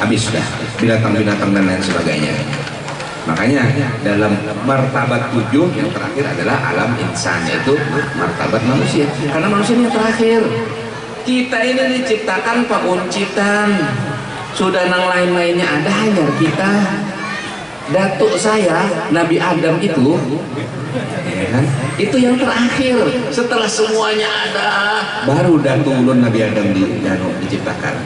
Habis sudah, binatang-binatang dan lain sebagainya. Makanya dalam martabat 7 yang terakhir adalah alam insan, yaitu martabat manusia. Karena manusia ini yang terakhir. Kita ini diciptakan pakuncitan. Sudah nang lain-lainnya ada, hanya kita. Datuk saya Nabi Adam itu, ya kan? Itu yang terakhir. Setelah semuanya ada, baru datuk ulun Nabi Adam diciptakan.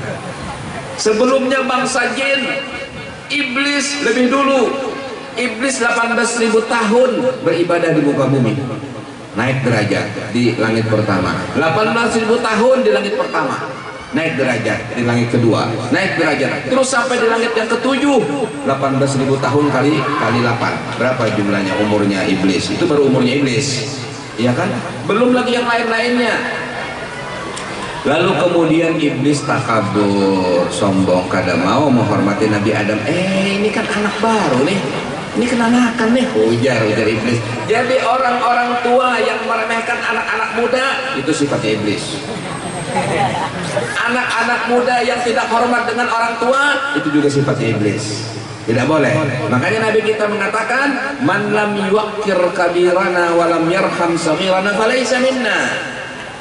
Sebelumnya bangsa jin, iblis lebih dulu. Iblis 18.000 tahun beribadah di muka bumi. Naik derajat di langit pertama. 18.000 tahun di langit pertama. Naik derajat di langit kedua, naik derajat terus sampai di langit yang ke-7. 18.000 tahun kali 8, berapa jumlahnya umurnya iblis? Itu baru umurnya iblis, ya kan? Belum lagi yang lain-lainnya. Lalu kemudian iblis takabur, sombong, kada mau menghormati Nabi Adam. Ini kan anak baru nih, ini kenanakan nih, ujar iblis. Jadi orang-orang tua yang meremehkan anak-anak muda itu sifatnya iblis. Anak-anak muda yang tidak hormat dengan orang tua itu juga sifatnya iblis. Tidak boleh. Makanya Nabi kita mengatakan, man lam yuwaqqir kabirana wa lam yarham saghirana falaysa minna.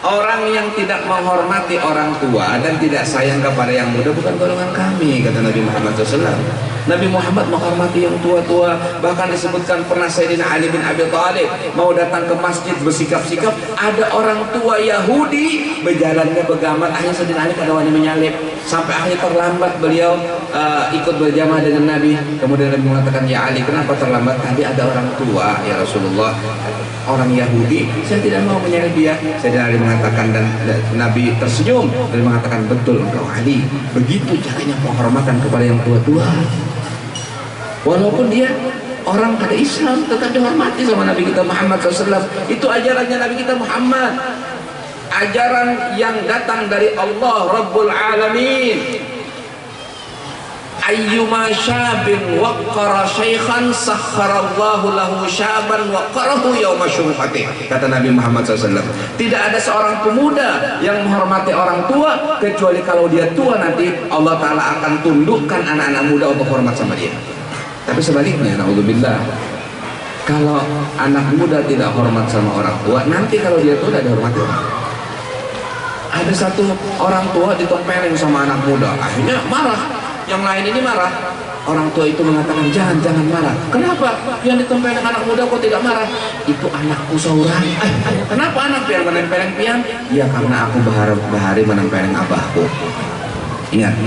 Orang yang tidak menghormati orang tua dan tidak sayang kepada yang muda bukan golongan kami, kata Nabi Muhammad SAW. Nabi Muhammad menghormati yang tua-tua. Bahkan disebutkan pernah Sayyidina Ali bin Abi Thalib mau datang ke masjid bersikap-sikap, ada orang tua Yahudi berjalannya begamat, akhirnya Sayyidina Ali kada wani menyalip, sampai akhirnya terlambat beliau ikut berjamaah dengan Nabi. Kemudian Nabi mengatakan, ya Ali, kenapa terlambat? Tadi ada orang tua ya Rasulullah, orang Yahudi, saya tidak mau menyalip dia. Sayyidina Ali mengatakan, dan Nabi tersenyum dan mengatakan, betul engkau Ali, begitu caranya penghormatan kepada yang tua-tua. Walaupun dia orang kada Islam, tetap dihormati sama Nabi kita Muhammad SAW. Itu ajarannya Nabi kita Muhammad, ajaran yang datang dari Allah Rabbul Alamin. Ayyuma syabin waqqara syaikhan sakharallahu lahu syaban waqqarahu yawma syumhatih, kata Nabi Muhammad SAW. Tidak ada seorang pemuda yang menghormati orang tua kecuali kalau dia tua nanti Allah Ta'ala akan tundukkan anak-anak muda untuk hormat sama dia. Tapi sebaliknya, naudzubillah, kalau anak muda tidak hormat sama orang tua, nanti kalau dia tua tidak dihormati orang. Ada satu orang tua ditempeleng sama anak muda, akhirnya marah. Yang lain ini marah. Orang tua itu mengatakan, jangan marah. Kenapa? Yang ditempeleng anak muda kok tidak marah? Itu anakku seorang. Kenapa anak pian menempeleng pian? Ya karena aku bahari menempeleng abahku. Ingat.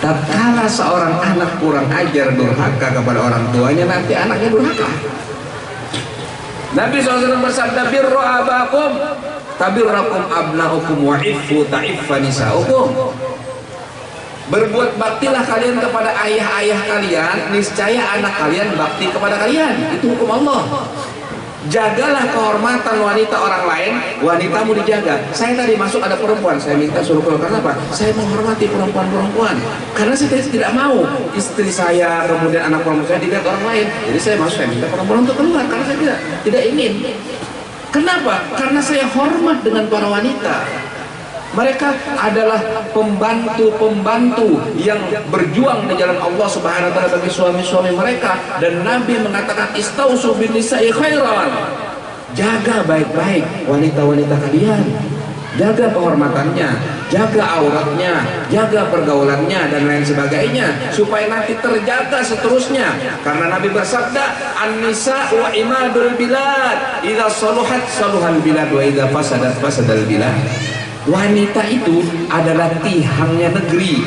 Tatkala seorang anak kurang ajar, durhaka kepada orang tuanya, nanti anaknya durhaka. Nabi SAW bersabda, birru abakum tabirrakum abnaukum wa iffu ta'iffa nisaukum. Berbuat baktilah kalian kepada ayah-ayah kalian, niscaya anak kalian bakti kepada kalian. Itu hukum Allah. Jagalah kehormatan wanita orang lain, wanitamu dijaga. Saya tadi masuk ada perempuan, saya minta suruh keluar. Karena apa? Saya menghormati perempuan-perempuan. Karena saya tidak mau istri saya, kemudian anak perempuan saya dilihat orang lain. Jadi saya masuk, saya minta perempuan untuk keluar karena saya tidak ingin. Kenapa? Karena saya hormat dengan para wanita. Mereka adalah pembantu-pembantu yang berjuang di jalan Allah Subhanahu wa taala bagi suami-suami mereka, dan Nabi mengatakan istausu bin nisa'i khairan. Jaga baik-baik wanita-wanita kalian. Jaga kehormatannya, jaga auratnya, jaga pergaulannya dan lain sebagainya supaya nanti terjaga seterusnya. Karena Nabi bersabda, an-nisa wa imadul bilad, idza saluhat saluhal bilad wa idza fasadat fasadal bilad. Wanita itu adalah tihangnya negeri.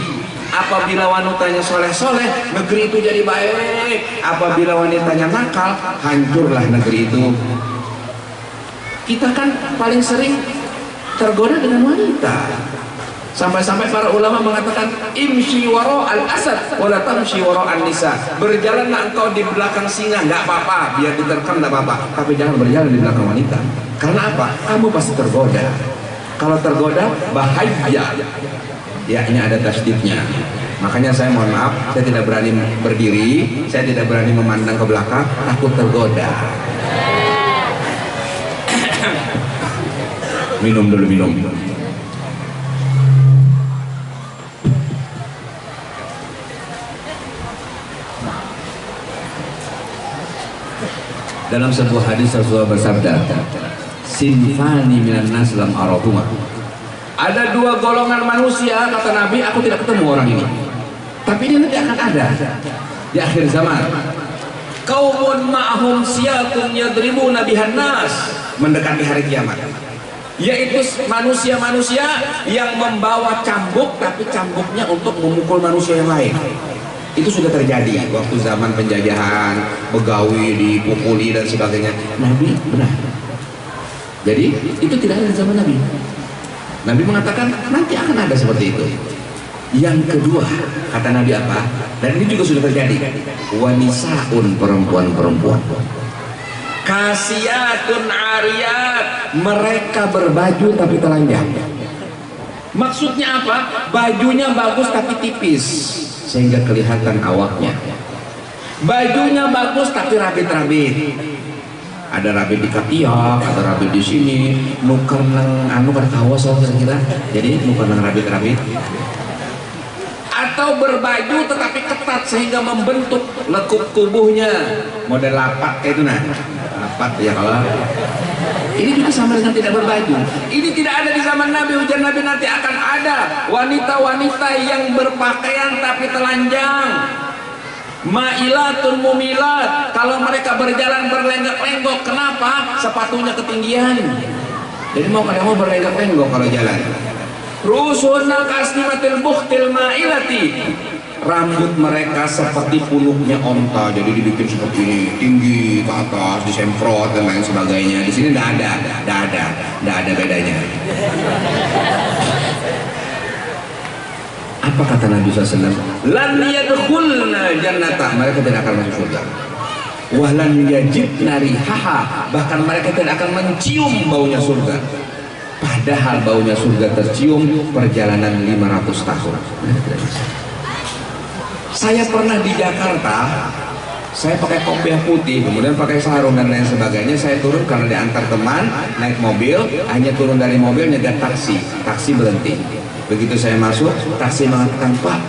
Apabila wanitanya soleh-soleh, negeri itu jadi baik. Apabila wanitanya nakal, hancurlah negeri itu. Kita kan paling sering tergoda dengan wanita. Sampai-sampai para ulama mengatakan, imshi waro al-asad wala tamshi waro an-nisa. Berjalanlah engkau di belakang singa, nggak apa-apa, biar diterkam nggak apa-apa, tapi jangan berjalan di belakang wanita. Karena apa? Kamu pasti tergoda. Kalau tergoda, bahaya. Ya, ini ada tasdidnya. Makanya saya mohon maaf, saya tidak berani berdiri, saya tidak berani memandang ke belakang, takut tergoda. Minum dulu, minum. Dalam sebuah hadis Rasulullah bersabda, sinfani minan nas lam arahuma. Ada dua golongan manusia, kata Nabi, aku tidak ketemu orang ini. Tapi ini nanti akan ada di akhir zaman. Qaumun ma'hum siyatun yadribuna bihan nas, mendekati hari kiamat. Yaitu manusia-manusia yang membawa cambuk, tapi cambuknya untuk memukul manusia yang lain. Itu sudah terjadi waktu zaman penjajahan, begawi dipukuli dan sebagainya. Nabi benar. Jadi itu tidak ada di zaman Nabi. Nabi mengatakan nanti akan ada seperti itu. Yang kedua, kata Nabi apa? Dan ini juga sudah terjadi. Wanisaun, perempuan-perempuan. Kasiyatun ariyat, mereka berbaju tapi telanjang. Maksudnya apa? Bajunya bagus tapi tipis sehingga kelihatan awaknya. Bajunya bagus tapi rabit-rabit. Ada rabit di ketiak, ada rabit di sini, nuker nang anu kada kawas kira-kira. Jadi nuker nang rabit-rabit. Atau berbaju tetapi ketat sehingga membentuk lekuk tubuhnya, model lapak kayak itu nah. Lapak ya kalau. Ini juga sama dengan tidak berbaju. Ini tidak ada di zaman Nabi. Ujar Nabi nanti akan ada wanita-wanita yang berpakaian tapi telanjang. Ma'ilatun mumilat, kalau mereka berjalan berlenggak-lenggok. Kenapa? Sepatunya ketinggian. Jadi mau berlenggak-lenggok kalau jalan. Rusunal kasnimatil bukhtil ma'ilati, rambut mereka seperti puluknya onta, jadi dibikin seperti ini, tinggi ke atas, disemprot dan lain sebagainya. Di sini tidak ada bedanya. Apa kata Nabi SAW? Lan yadkhulna jannata, mereka tidak akan masuk surga. Walan yajidna rihaha, bahkan mereka tidak akan mencium baunya surga. Padahal baunya surga tercium perjalanan 500 tahun. Saya pernah di Jakarta, saya pakai kopiah putih, kemudian pakai sarung dan lain sebagainya. Saya turun karena diantar teman, naik mobil, hanya turun dari mobil nyegat taksi. Taksi berhenti. Begitu saya masuk, taksi mengatakan, Pak,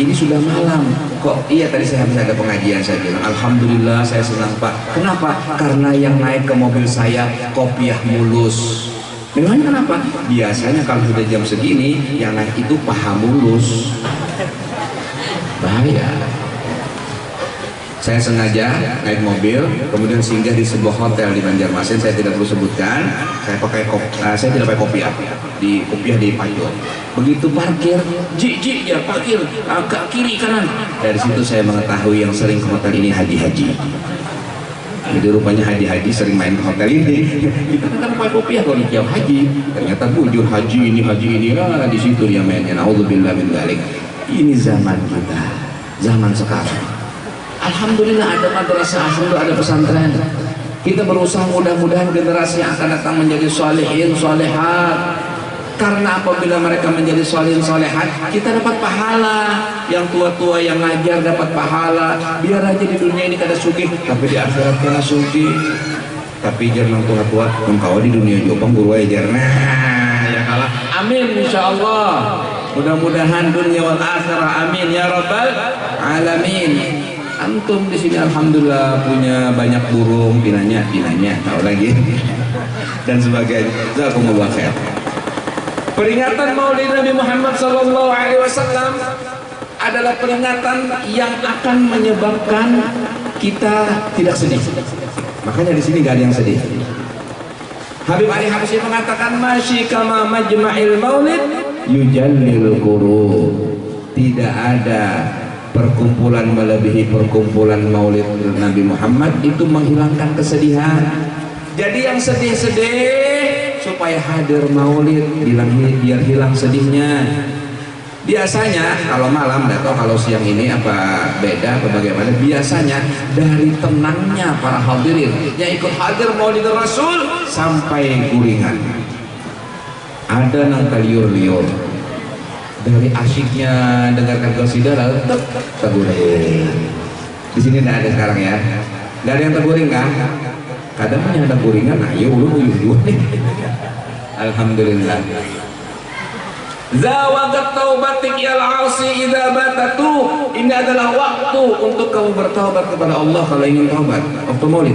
ini sudah malam. Kok? Iya, tadi saya habis ada pengajian. Saya bilang, Alhamdulillah saya senang Pak. Kenapa? Karena yang naik ke mobil saya kopiah mulus. Memangnya kenapa? Biasanya kalau sudah jam segini, yang naik itu paha mulus. Bahaya. Saya sengaja naik mobil, kemudian singgah di sebuah hotel di Banjarmasin. Saya tidak perlu sebutkan. Saya tidak pakai kopiah, di kopiah di Pajok. Begitu parkir, ji ya parkir agak kiri kanan. Dari situ saya mengetahui yang sering ke hotel ini haji-haji. Jadi rupanya haji-haji sering main ke hotel ini. Kita kan pakai kopiah kalau di jauh haji. Ternyata bujur haji ini di situ dia mainnya. Naudzubillah min dzalik. Ini zaman kita, zaman sekarang. Alhamdulillah ada madrasah, alhamdulillah ada pesantren. Kita berusaha mudah-mudahan generasi yang akan datang menjadi sholihin, sholehat. Karena apabila mereka menjadi sholihin, sholehat, kita dapat pahala. Yang tua-tua yang ngajar dapat pahala. Biar aja di dunia ini kada sugih, tapi di akhirat kada sugih. Tapi jangan tua-tua, engkau di dunia juga guru ajar. Nah, ya kalah. Amin insyaallah. Mudah-mudahan dunia wal akhirah, amin ya rabbal alamin. Antum di sini alhamdulillah punya banyak burung, pinanya tahu lagi dan sebagainya. Jazakumullah khair. Peringatan Maulid Nabi Muhammad SAW adalah peringatan yang akan menyebabkan kita tidak sedih. Makanya di sini gak ada yang sedih. Habib Ali Habsyi mengatakan masyi kama majma'il maulid yujallil qurub. Tidak ada perkumpulan melebihi perkumpulan Maulid Nabi Muhammad itu menghilangkan kesedihan. Jadi yang sedih-sedih supaya hadir Maulid biar hilang sedihnya. Biasanya kalau malam, atau kalau siang ini apa beda apa bagaimana? Biasanya dari tenangnya para hadirin yang ikut hadir Maulid Rasul sampai guringan. Ada nang liur-liur. Dari asyiknya dengarkan qasidah lalu terguring. Di sini tidak ada sekarang ya. Tidak ada yang terguring kan? Kadang punya ada guringan, nah iya ulun uyuh nih. Alhamdulillah. Zawagat taubatik yal asi idza batatu. Ini adalah waktu untuk kamu bertaubat kepada Allah kalau ingin taubat. Waktu Maulid.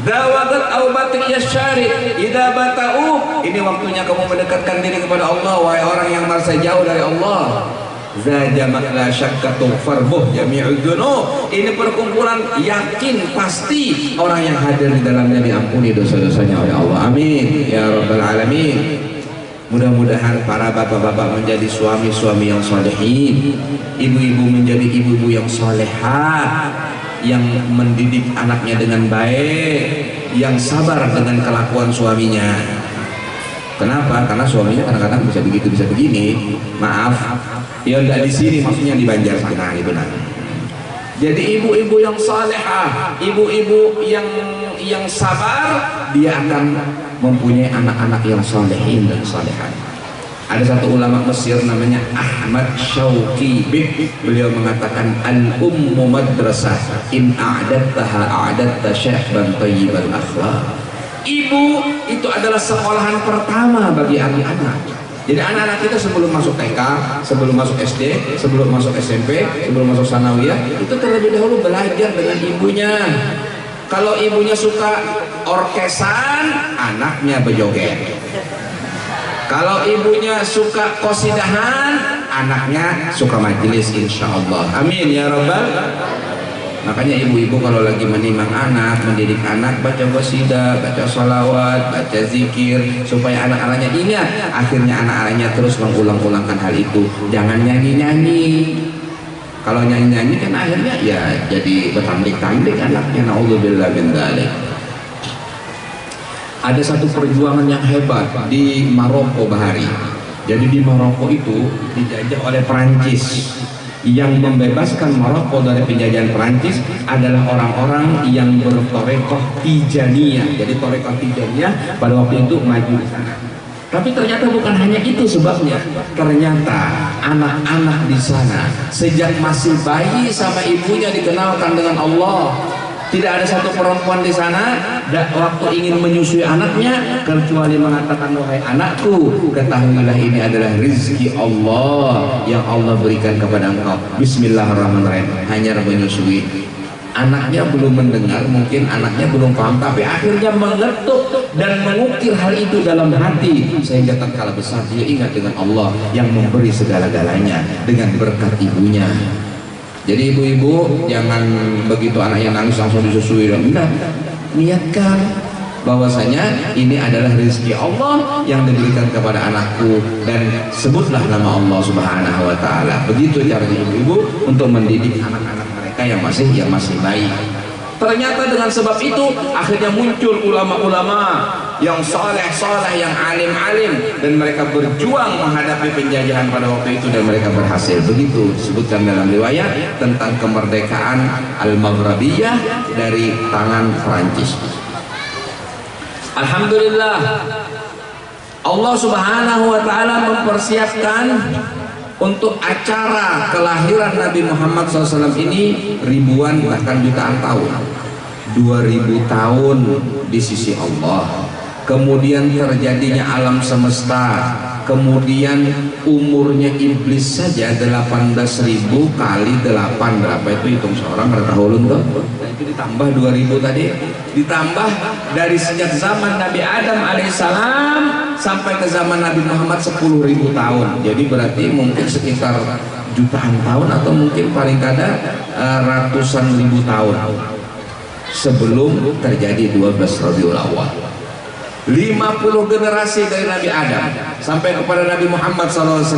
Zawagat taubatik yasyari idza batau. Ini waktunya kamu mendekatkan diri kepada Allah wahai orang yang merasa jauh dari Allah. Za jama' la syakka tughfarbuh jami'ud dzunub. Ini perkumpulan yakin pasti orang yang hadir di dalamnya diampuni dosa-dosanya oleh Allah. Amin ya rabbal alamin. Mudah-mudahan para bapak-bapak menjadi suami-suami yang solehin, ibu-ibu menjadi ibu-ibu yang solehah, yang mendidik anaknya dengan baik, yang sabar dengan kelakuan suaminya. Kenapa? Karena suaminya kadang-kadang bisa begitu, bisa begini. Maaf, ya enggak di sini, maksudnya di Banjar sana gitu nah. Jadi ibu-ibu yang salehah, ibu-ibu yang sabar, dia akan mempunyai anak-anak yang salehin dan salehan. Ada satu ulama Mesir namanya Ahmad Syauqi. Beliau mengatakan al-ummu madrasah in a'adattaha a'adatta syahban thayyibal akhlaq. Ibu itu adalah sekolahan pertama bagi anak-anak. Jadi anak-anak kita sebelum masuk TK, sebelum masuk SD, sebelum masuk SMP, sebelum masuk sanawiyah, itu terlebih dahulu belajar dengan ibunya. Kalau ibunya suka orkesan, anaknya berjoget. Kalau ibunya suka qasidahan, anaknya suka majelis, insya Allah. Amin ya rabbal. Makanya ibu-ibu kalau lagi menimang anak, mendidik anak, baca qasidah, baca sholawat, baca zikir, supaya anak-anaknya ingat. Akhirnya anak-anaknya terus mengulang-ulangkan hal itu. Jangan nyanyi-nyanyi. Kalau nyanyi-nyanyi kan akhirnya ya jadi bertanding-tanding anaknya. Na'udzubillah min dzalik. Ada satu perjuangan yang hebat di Maroko Bahari. Jadi di Maroko itu dijajah oleh Perancis. Yang membebaskan Maroko dari penjajahan Perancis adalah orang-orang yang bertorekoh Tijaniyah. Jadi torekoh Tijaniyah pada waktu itu maju di sana. Tapi ternyata bukan hanya itu sebabnya. Ternyata anak-anak di sana sejak masih bayi sama ibunya dikenalkan dengan Allah. Tidak ada satu perempuan di sana waktu ingin menyusui anaknya kecuali mengatakan, wahai anakku, ketahuilah ini adalah rezeki Allah yang Allah berikan kepada engkau. Bismillahirrahmanirrahim. Hanya menyusui. Anaknya belum mendengar, mungkin anaknya belum paham, tapi akhirnya mengetuk dan mengukir hal itu dalam hati, sehingga tatkala besar dia ingat dengan Allah yang memberi segala-galanya dengan berkat ibunya. Jadi ibu-ibu jangan begitu anaknya nangis langsung disusui. Enggak, niatkan bahwasanya ini adalah rezeki Allah yang diberikan kepada anakku, dan sebutlah nama Allah Subhanahu wa taala. Begitu cara ibu-ibu untuk mendidik anak-anak mereka yang masih bayi. Ternyata dengan sebab itu akhirnya muncul ulama-ulama yang soleh-soleh, yang alim-alim, dan mereka berjuang menghadapi penjajahan pada waktu itu dan mereka berhasil. Begitu disebutkan dalam riwayat tentang kemerdekaan Al-Maghrabiyah dari tangan Perancis. Alhamdulillah, Allah Subhanahu wa taala mempersiapkan untuk acara kelahiran Nabi Muhammad SAW ini ribuan bahkan jutaan tahun, 2000 tahun di sisi Allah. Kemudian terjadinya alam semesta, kemudian umurnya iblis saja 18.000 kali 8, berapa itu hitung seorang berapa tahun tuh? Nah, itu ditambah 2000 tadi, ditambah dari sejak zaman Nabi Adam alaihissalam sampai ke zaman Nabi Muhammad 10.000 tahun. Jadi berarti mungkin sekitar jutaan tahun atau mungkin paling kada ratusan ribu tahun sebelum terjadi 12 Rabiul Awal. 50 generasi dari Nabi Adam sampai kepada Nabi Muhammad SAW,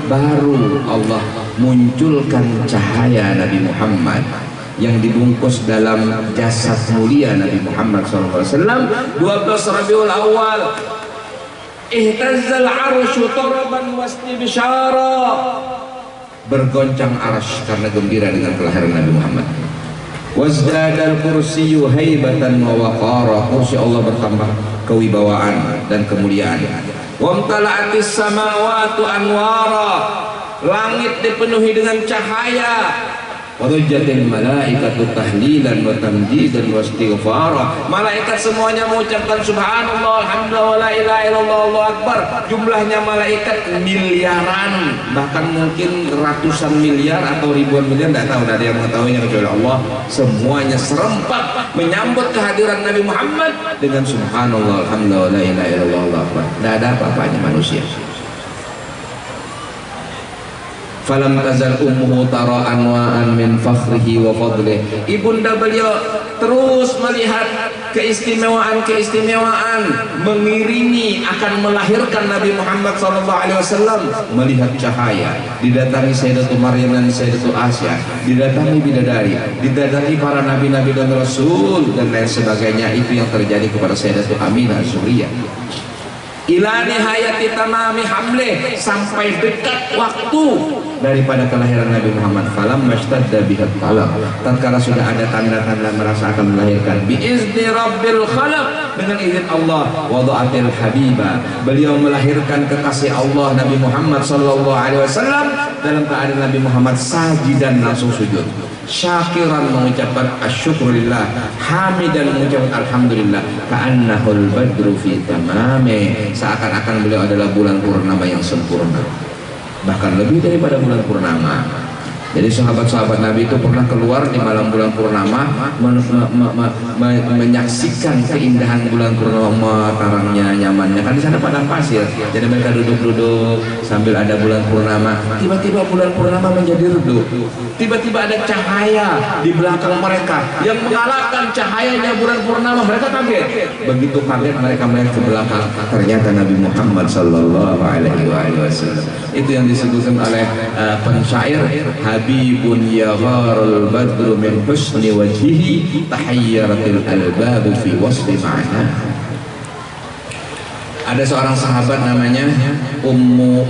baru Allah munculkan cahaya Nabi Muhammad yang dibungkus dalam jasad mulia Nabi Muhammad SAW. 12 Rabiul Awal, ihtazzal arsyu taraban wastibsyara, bergoncang arsy karena gembira dengan kelahiran Nabi Muhammad. Wazdadal kursiyyu haibatan wa waqara, kursi Allah bertambah kewibawaan dan kemuliaan. Wamtala'atis samawati anwara, langit dipenuhi dengan cahaya. Wadajjatil malaikatu tahlilan wa tamjidan wa istighfara. Malaikat semuanya mengucapkan subhanallah, alhamdulillah, la ilaha illallah, Allahu akbar. Jumlahnya malaikat miliaran, bahkan mungkin ratusan miliar atau ribuan miliar, tidak tahu, tidak ada yang mengetahuinya kecuali Allah. Semuanya serempak menyambut kehadiran Nabi Muhammad dengan subhanallah, alhamdulillah, la ilaha illallah, Allahu akbar. Tidak ada apa-apanya manusia. Falam tazal ummuhu tara anwa'an min fakhrihi wa fadlihi. Ibunda beliau terus melihat keistimewaan-keistimewaan mengiringi akan melahirkan Nabi Muhammad SAW. Melihat cahaya, didatangi Sayyidatul Maryam dan Sayyidatul Asya, didatangi bidadari, didatangi para nabi-nabi dan rasul dan lain sebagainya. Itu yang terjadi kepada Sayyidatul Aminah Az-Zuriyah. Ila nihayati tamami hamleh, sampai dekat waktu daripada kelahiran Nabi Muhammad. Falam mashtadda bihat talaq, tatkala sudah ada tanda-tanda merasa akan melahirkan, biizni rabbil khalaq, dengan izin Allah, wada'atil habiba, beliau melahirkan kekasih Allah Nabi Muhammad SAW dalam keadaan Nabi Muhammad sajidan, langsung sujud, syakiran mengucapkan asyukurillah, hamidan mengucapkan alhamdulillah, ka'annahul badru fi tamame, seakan-akan beliau adalah bulan purnama yang sempurna, bahkan lebih daripada bulan purnama. Jadi sahabat-sahabat Nabi itu pernah keluar di malam bulan purnama menyaksikan keindahan bulan purnama, tarangnya, nyamannya. Kan di sana padang pasir, jadi mereka duduk-duduk sambil ada bulan purnama. Tiba-tiba bulan purnama menjadi redup. Tiba-tiba ada cahaya di belakang mereka yang mengalahkan cahayanya bulan purnama. Mereka kaget. Begitu kaget mereka melihat ke belakang, ternyata Nabi Muhammad SAW. Itu yang disebutkan oleh pensyair, Habibun yagharul badru min husni wajhihi tahayyaratil albabu fi wasfi ma'na. Ada seorang sahabat namanya Ummu.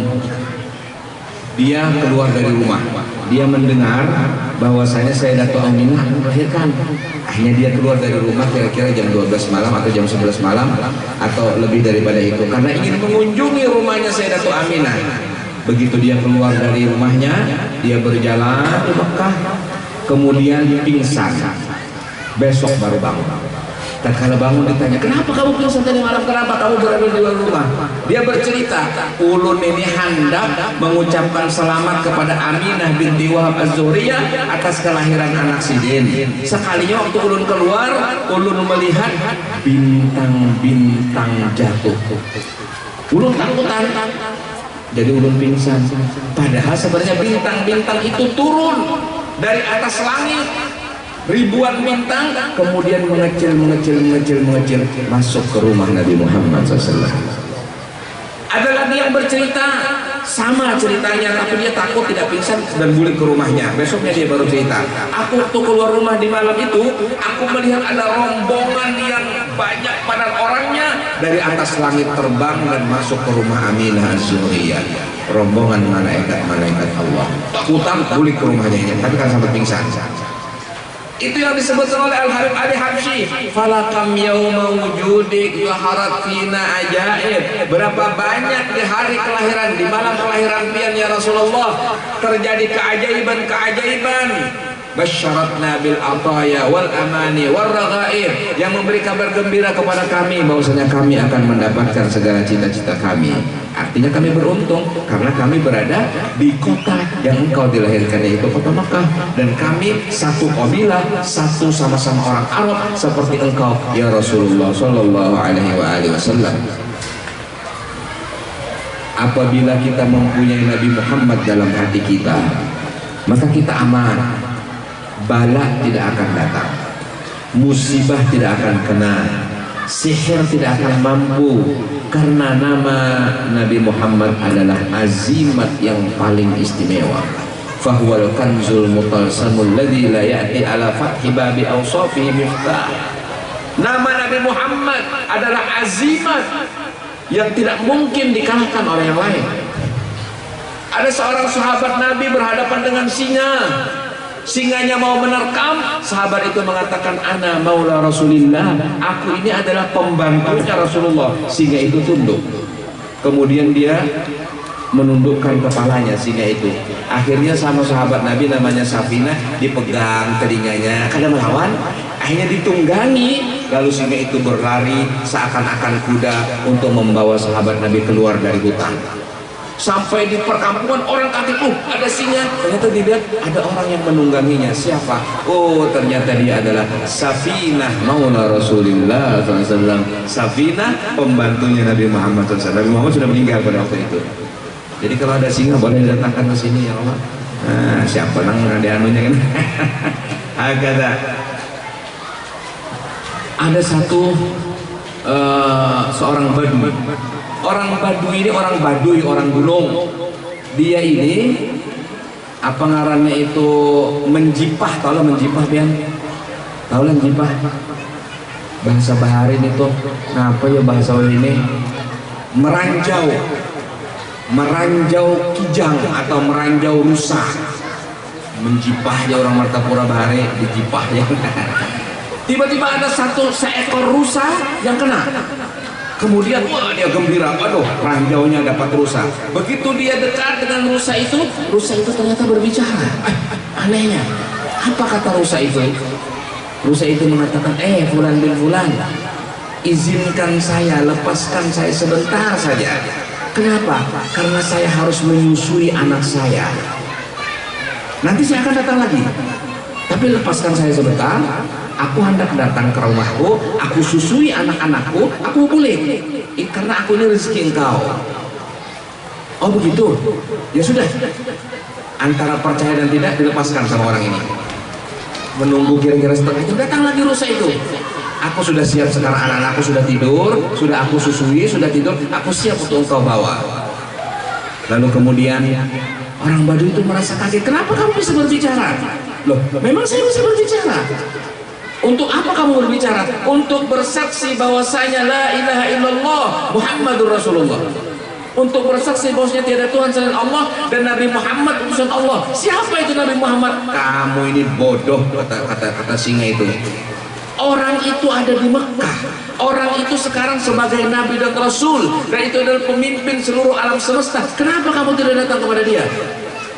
Dia keluar dari rumah, dia mendengar bahwasanya Sayyidatul Aminah melahirkan. Akhirnya dia keluar dari rumah kira-kira jam 12 malam atau jam 11 malam atau lebih daripada itu, karena ingin mengunjungi rumahnya Sayyidatul Aminah. Begitu dia keluar dari rumahnya, dia berjalan ke Mekah, kemudian pingsan. Besok baru bangun. Tatkala bangun ditanya, kenapa kamu pingsan tadi malam? Kenapa kamu berada di luar rumah? Dia bercerita, ulun ini hendak mengucapkan selamat kepada Aminah binti Wahab Az-Zuriyah atas kelahiran anak Sidin. Sekalinya waktu ulun keluar, ulun melihat bintang-bintang jatuh. Ulun takutan, jadi ulun pingsan. Padahal sebenarnya bintang-bintang itu turun dari atas langit, ribuan bintang, kemudian mengecil masuk ke rumah Nabi Muhammad SAW. Ada lagi yang bercerita sama ceritanya, tapi dia takut tidak pingsan dan balik ke rumahnya. Besoknya dia baru cerita, aku waktu keluar rumah di malam itu, aku melihat ada rombongan yang banyak padan orangnya dari atas langit terbang dan masuk ke rumah Aminah Az-Zuriyah. Rombongan malaikat Allah. Takutan balik ke rumahnya ini, tapi kan sampai pingsan. Itu yang disebutkan oleh Al-Habib Ali Habsyi, falakam yauma wujudik zaharat fina ajaib. Berapa banyak di hari kelahiran, di malam kelahiran pian ya Rasulullah, terjadi keajaiban-keajaiban. Basyaratna bil ataya wal amani wal raghaib, yang memberi kabar gembira kepada kami bahwasanya kami akan mendapatkan segala cita-cita kami. Artinya kami beruntung karena kami berada di kota yang engkau dilahirkan, yaitu kota Makkah, dan kami satu kabilah, satu sama-sama orang Arab seperti engkau ya Rasulullah sallallahu alaihi wasallam. Apabila kita mempunyai Nabi Muhammad dalam hati kita, maka kita aman. Bala tidak akan datang, musibah tidak akan kena, sihir tidak akan mampu, karena nama Nabi Muhammad adalah azimat yang paling istimewa. Fahuwal kanzul mutalsamul ladzi la ya'ti ala fathi babi awsafihi miftah. Nama Nabi Muhammad adalah azimat yang tidak mungkin dikalahkan oleh yang lain. Ada seorang sahabat Nabi berhadapan dengan singa. Singanya mau menerkam, sahabat itu mengatakan, ana maula Rasulillah, aku ini adalah pembantunya Rasulullah. Singa itu tunduk, kemudian dia menundukkan kepalanya, singa itu, Akhirnya sama sahabat Nabi namanya Safinah dipegang telinganya, kada melawan. Akhirnya ditunggangi, lalu singa itu berlari seakan-akan kuda untuk membawa sahabat Nabi keluar dari hutan. Sampai di perkampungan orang kaget, ada singa. Ternyata dilihat ada orang yang menungganginya. Siapa? Oh, ternyata dia adalah Safinah maula Rasulullah SAW. Safinah pembantunya Nabi Muhammad SAW. Nabi Muhammad sudah meninggal pada waktu itu. Jadi kalau ada singa boleh didatangkan ke sini ya Allah. Nah, siapa nang ada anunya kan? Agak ada satu seorang Badui. Orang Badui ini orang Baduy, orang gunung. Dia ini apa ngarannya itu menjipah, tahu lah menjipah pian? Tahu lah menjipah? Bahasa Baharin itu, ngapa ya bahasa ini? Meranjau kijang atau meranjau rusa. Menjipahnya orang Martapura Bahari, dijipahnya. Tiba-tiba ada seekor rusa yang kena. Kemudian wah dia gembira, aduh ranjaunya dapat rusa. Begitu dia dekat dengan rusa itu ternyata berbicara. Anehnya, apa kata rusa itu? Rusa itu mengatakan, fulan bin fulan, izinkan saya, lepaskan saya sebentar saja. Kenapa? Karena saya harus menyusui anak saya. Nanti saya akan datang lagi. Tapi lepaskan saya sebentar. Aku hendak datang ke rumahku, aku susui anak-anakku, aku boleh, karena aku ini rezeki engkau. Oh begitu? Ya sudah. Antara percaya dan tidak dilepaskan sama orang ini. Menunggu kira-kira setengah jam, datang lagi rusa itu. Aku sudah siap sekarang, anak-anakku sudah tidur, sudah aku susui, sudah tidur, aku siap untuk engkau bawa. Lalu kemudian orang Baduy itu merasa kaget, kenapa kamu bisa berbicara? Loh, memang saya bisa berbicara. Untuk apa kamu berbicara? Untuk bersaksi bahwasanya la ilaha illallah Muhammadur Rasulullah. Untuk bersaksi bahwasanya tiada Tuhan selain Allah dan Nabi Muhammad utusan Allah. Siapa itu Nabi Muhammad? Kamu ini bodoh, kata singa itu. Orang itu ada di Mekah. Orang itu sekarang sebagai Nabi dan Rasul, dan itu adalah pemimpin seluruh alam semesta. Kenapa kamu tidak datang kepada dia?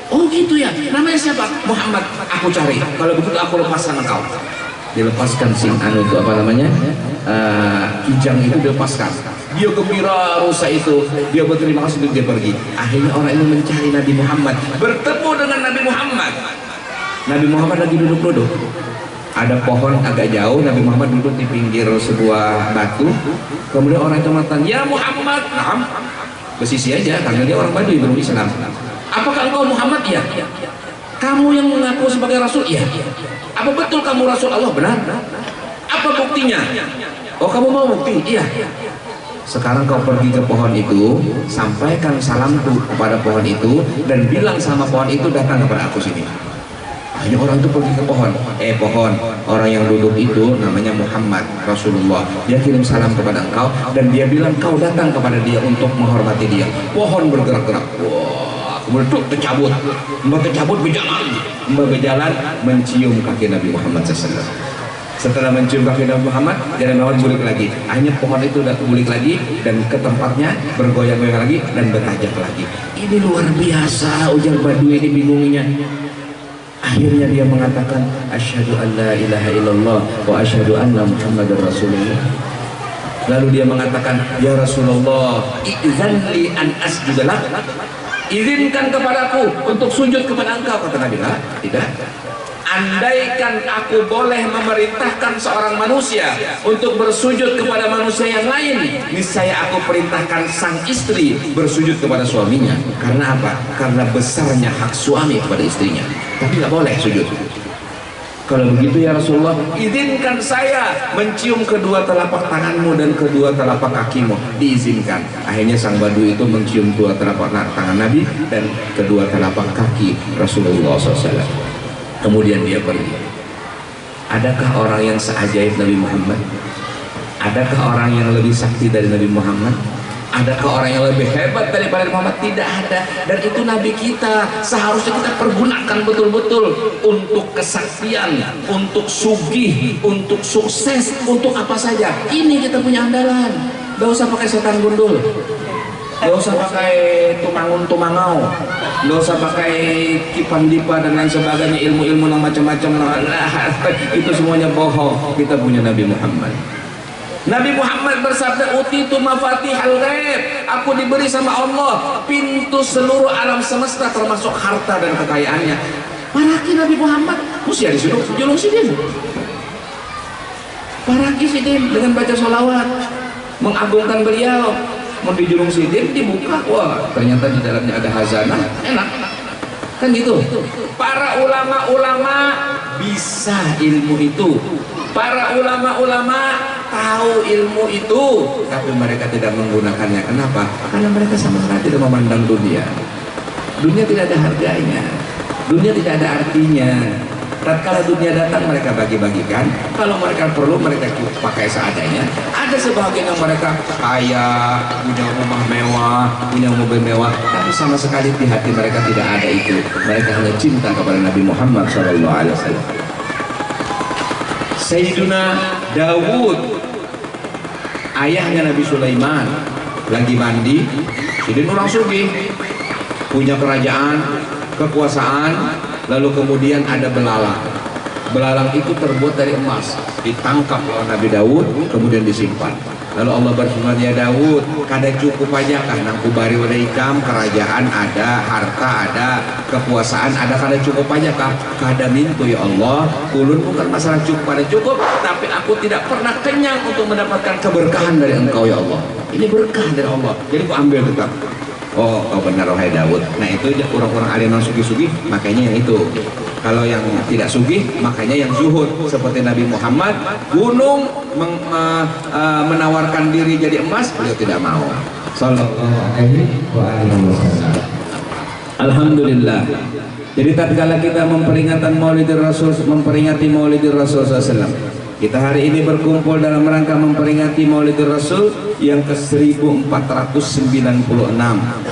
Oh gitu ya, namanya siapa? Muhammad. Aku cari. Kalau begitu aku lepaskan engkau. Dilepaskan itu apa namanya, kijang itu dilepaskan. Dia gembira rusa itu, dia berterima kasih, dia pergi. Akhirnya orang ini mencari Nabi Muhammad, bertemu dengan Nabi Muhammad. Nabi Muhammad lagi duduk-duduk. Ada pohon agak jauh, Nabi Muhammad duduk di pinggir sebuah batu. Kemudian orang itu mengatakan, ya Muhammad. Nah, bersisi aja karena dia orang Baduy belum Islam. Apakah engkau Muhammad? Ya. Kamu yang mengaku sebagai Rasul? Iya. Apa betul kamu Rasul Allah? Benar. Apa buktinya? Oh kamu mau bukti? Iya. Sekarang kau pergi ke pohon itu, sampaikan salamku kepada pohon itu, dan bilang sama pohon itu datang kepada aku sini. Hanya orang itu pergi ke pohon. Pohon, orang yang duduk itu namanya Muhammad Rasulullah. Dia kirim salam kepada engkau, dan dia bilang kau datang kepada dia untuk menghormati dia. Pohon bergerak-gerak. Kemudian tercabut, berjalan mencium kaki Nabi Muhammad SAW. Setelah mencium kaki Nabi Muhammad, Nabi Muhammad bulik lagi. Akhirnya pohon itu udah bulik lagi dan ke tempatnya, bergoyang-goyang lagi dan bertajak lagi. Ini luar biasa, ujar Baduy ini bingungnya. Akhirnya dia mengatakan, asyhadu an la ilaha illallah wa asyhadu anna Muhammadar Rasulullah. Lalu dia mengatakan, ya Rasulullah, idzanli an asjuda lak. Izinkan kepadaku untuk sujud kepada engkau, kata Nabi. Tidak. Andaikan aku boleh memerintahkan seorang manusia untuk bersujud kepada manusia yang lain, niscaya aku perintahkan sang istri bersujud kepada suaminya. Karena apa? Karena besarnya hak suami kepada istrinya. Tapi nggak boleh sujud. Kalau begitu ya Rasulullah, izinkan saya mencium kedua telapak tanganmu dan kedua telapak kakimu. Diizinkan. Akhirnya sang Baduy itu mencium dua telapak tangan Nabi dan kedua telapak kaki Rasulullah SAW. Kemudian dia pergi. Adakah orang yang seajaib Nabi Muhammad? Adakah orang yang lebih sakti dari Nabi Muhammad? Adakah orang yang lebih hebat daripada Muhammad? Tidak ada. Dan itu Nabi kita. Seharusnya kita pergunakan betul-betul untuk kesaktian, untuk sugih, untuk sukses, untuk apa saja. Ini kita punya andalan. Gak usah pakai setan gundul, gak usah pakai tumangun-tumangau, Nggak usah pakai kipan-dipa dan lain sebagainya, ilmu-ilmu yang macam-macam. Itu semuanya bohong. Kita punya Nabi Muhammad. Nabi Muhammad bersabda, utitu mafatihal ghaib, aku diberi sama Allah pintu seluruh alam semesta termasuk harta dan kekayaannya. Paraki Nabi Muhammad mesti disuruh julung sidin. Paraki sidin dengan baca sholawat, mengagungkan beliau. Mau dijulung sidin dibuka, wah ternyata di dalamnya ada hazanah, enak kan gitu. Para ulama-ulama bisa ilmu itu, para ulama-ulama tahu ilmu itu, tapi mereka tidak menggunakannya. Kenapa? Karena mereka sama sekali tidak memandang dunia. Dunia tidak ada harganya, dunia tidak ada artinya. Tatkala dunia datang mereka bagi-bagikan, kalau mereka perlu mereka pakai seadanya. Ada sebagian yang mereka kaya, punya rumah mewah, punya mobil mewah, tapi sama sekali di hati mereka tidak ada itu. Mereka hanya cinta kepada Nabi Muhammad SAW. Sayyiduna Dawud, ayahnya Nabi Sulaiman, lagi mandi, jadi orang sugih, punya kerajaan, kekuasaan. Lalu kemudian ada belalang. Belalang itu terbuat dari emas, ditangkap oleh Nabi Daud, kemudian disimpan. Lalu Allah berfirman, ya Daud, kada cukup aja kah nangku bari wada ikam, kerajaan ada, harta ada, kekuasaan ada, kada cukup aja kah? Kada mintu ya Allah, ulun bukan masalah cukup pada cukup, tapi aku tidak pernah kenyang untuk mendapatkan keberkahan dari Engkau ya Allah. Ini berkah dari Allah, jadi aku ambil tetap. Oh, kau benar wahai Daud. Nah itu orang-orang alim yang sugi-sugi, makanya yang itu. Kalau yang tidak sugih, makanya yang zuhud. Seperti Nabi Muhammad, gunung menawarkan diri jadi emas, beliau tidak mau. Sallallahu alaihi wasallam. Alhamdulillah. Jadi tatkala kita memperingati Maulidur Rasul, memperingati Maulidur Rasul SAW, kita hari ini berkumpul dalam rangka memperingati Maulidur Rasul yang ke-1496.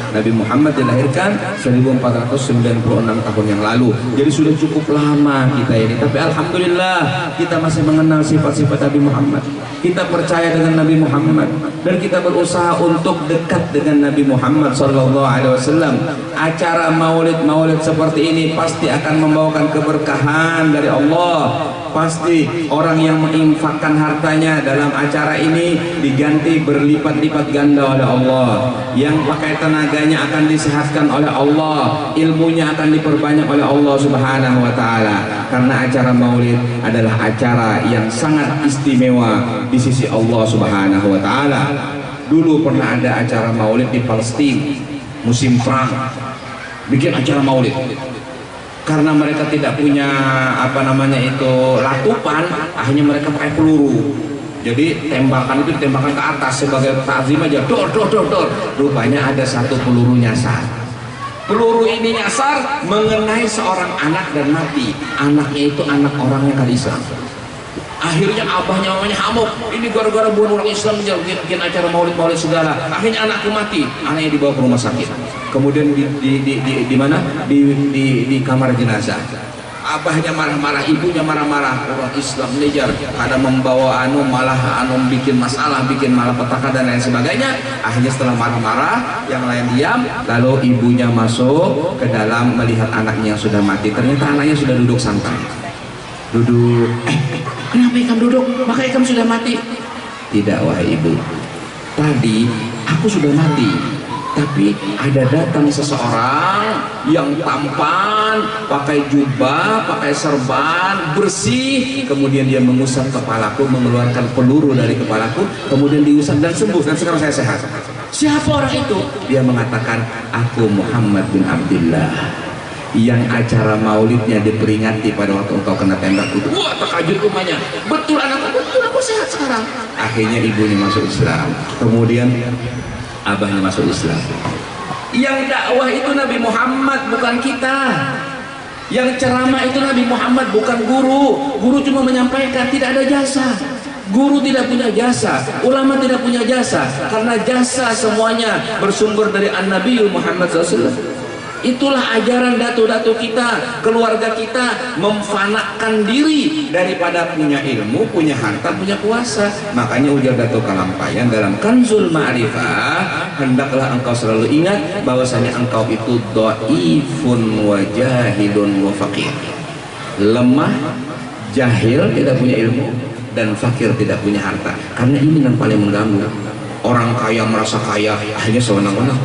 Nabi Muhammad dilahirkan 1496 tahun yang lalu. Jadi sudah cukup lama kita ini. Tapi alhamdulillah kita masih mengenal sifat-sifat Nabi Muhammad. Kita percaya dengan Nabi Muhammad dan kita berusaha untuk dekat dengan Nabi Muhammad SAW. Acara maulid seperti ini pasti akan membawakan keberkahan dari Allah. Pasti orang yang menginfakkan hartanya dalam acara ini diganti berlipat-lipat ganda oleh Allah. Yang pakai tenaganya akan disehatkan oleh Allah, ilmunya akan diperbanyak oleh Allah Subhanahu wa Ta'ala. Karena acara maulid adalah acara yang sangat istimewa di sisi Allah Subhanahu wa Ta'ala. Dulu pernah ada acara maulid di Palestina musim perang, bikin acara maulid. Karena mereka tidak punya latupan, akhirnya mereka pakai peluru. Jadi tembakan itu ditembakkan ke atas sebagai takzim aja, dor. Rupanya ada satu peluru nyasar. Peluru ini nyasar mengenai seorang anak dan mati. Anaknya itu anak orang yang kali Islam. Akhirnya abahnya mamanya hamuk, ini gara-gara buat orang Islam bikin acara maulid segala. Akhirnya anakku mati, anaknya dibawa ke rumah sakit. Kemudian di mana? Di kamar jenazah. Abahnya marah-marah, ibunya marah-marah. Orang Islam ngejar, ada membawa malah bikin masalah, bikin malapetaka dan lain sebagainya. Akhirnya setelah marah-marah, yang lain diam. Lalu ibunya masuk ke dalam melihat anaknya yang sudah mati. Ternyata anaknya sudah duduk santai. Duduk. Kenapa ikam duduk? Maka ikam sudah mati. Tidak wahai ibu, tadi aku sudah mati, tapi ada datang seseorang yang tampan, pakai jubah, pakai serban, bersih. Kemudian dia mengusap kepalaku, mengeluarkan peluru dari kepalaku, kemudian diusap dan sembuh, dan sekarang saya sehat. Siapa orang itu? Dia mengatakan, aku Muhammad bin Abdullah yang acara maulidnya diperingati pada waktu engkau kena tembak itu. Wah, terkajut rumahnya. Betul anakku, betul aku sehat sekarang. Akhirnya ibunya masuk Islam, kemudian abahnya masuk Islam. Yang dakwah itu Nabi Muhammad, bukan kita. Yang ceramah itu Nabi Muhammad, bukan guru. Guru cuma menyampaikan, tidak ada jasa. Guru tidak punya jasa, ulama tidak punya jasa, karena jasa semuanya bersumber dari An-Nabi Muhammad SAW. Itulah ajaran datu-datu kita, keluarga kita, memfanakan diri daripada punya ilmu, punya harta, punya kuasa. Makanya ujar Datuk Kalampayan dalam Kanzul Ma'rifah, hendaklah engkau selalu ingat bahwasanya engkau itu dhaifun wa jahilun wa faqir. Lemah, jahil, tidak punya ilmu, dan fakir, tidak punya harta. Karena ini yang paling mengganggu. Orang kaya merasa kaya, akhirnya sewenang-wenang.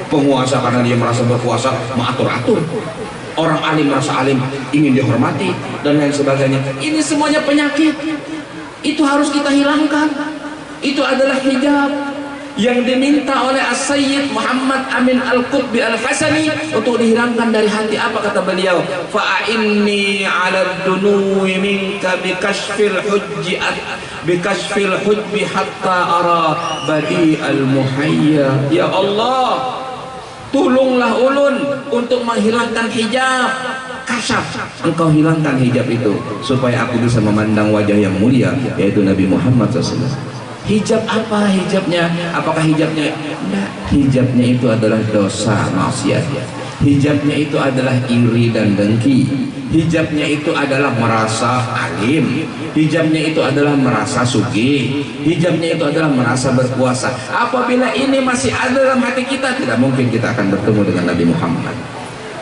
Penguasa karena dia merasa berkuasa mengatur-atur. Orang alim merasa alim, ingin dihormati, dan lain sebagainya. Ini semuanya penyakit. Itu harus kita hilangkan. Itu adalah hijab yang diminta oleh As-Sayyid Muhammad Amin Al-Qutbi Al-Hasani untuk dihilangkan dari hati. Apa kata beliau? Fa'inni 'ala dunuwi minka bikashfil hujbi hatta ara badi'al muhayya. Ya Allah, tolonglah ulun untuk menghilangkan hijab. Kasyaf, engkau hilangkan hijab itu supaya aku bisa memandang wajah yang mulia, yaitu Nabi Muhammad SAW. Hijab apa hijabnya? Apakah hijabnya? Enggak. Hijabnya itu adalah dosa maksiat. Hijabnya itu adalah iri dan dengki. Hijabnya itu adalah merasa alim. Hijabnya itu adalah merasa sugih. Hijabnya itu adalah merasa berkuasa. Apabila ini masih ada dalam hati kita, tidak mungkin kita akan bertemu dengan Nabi Muhammad.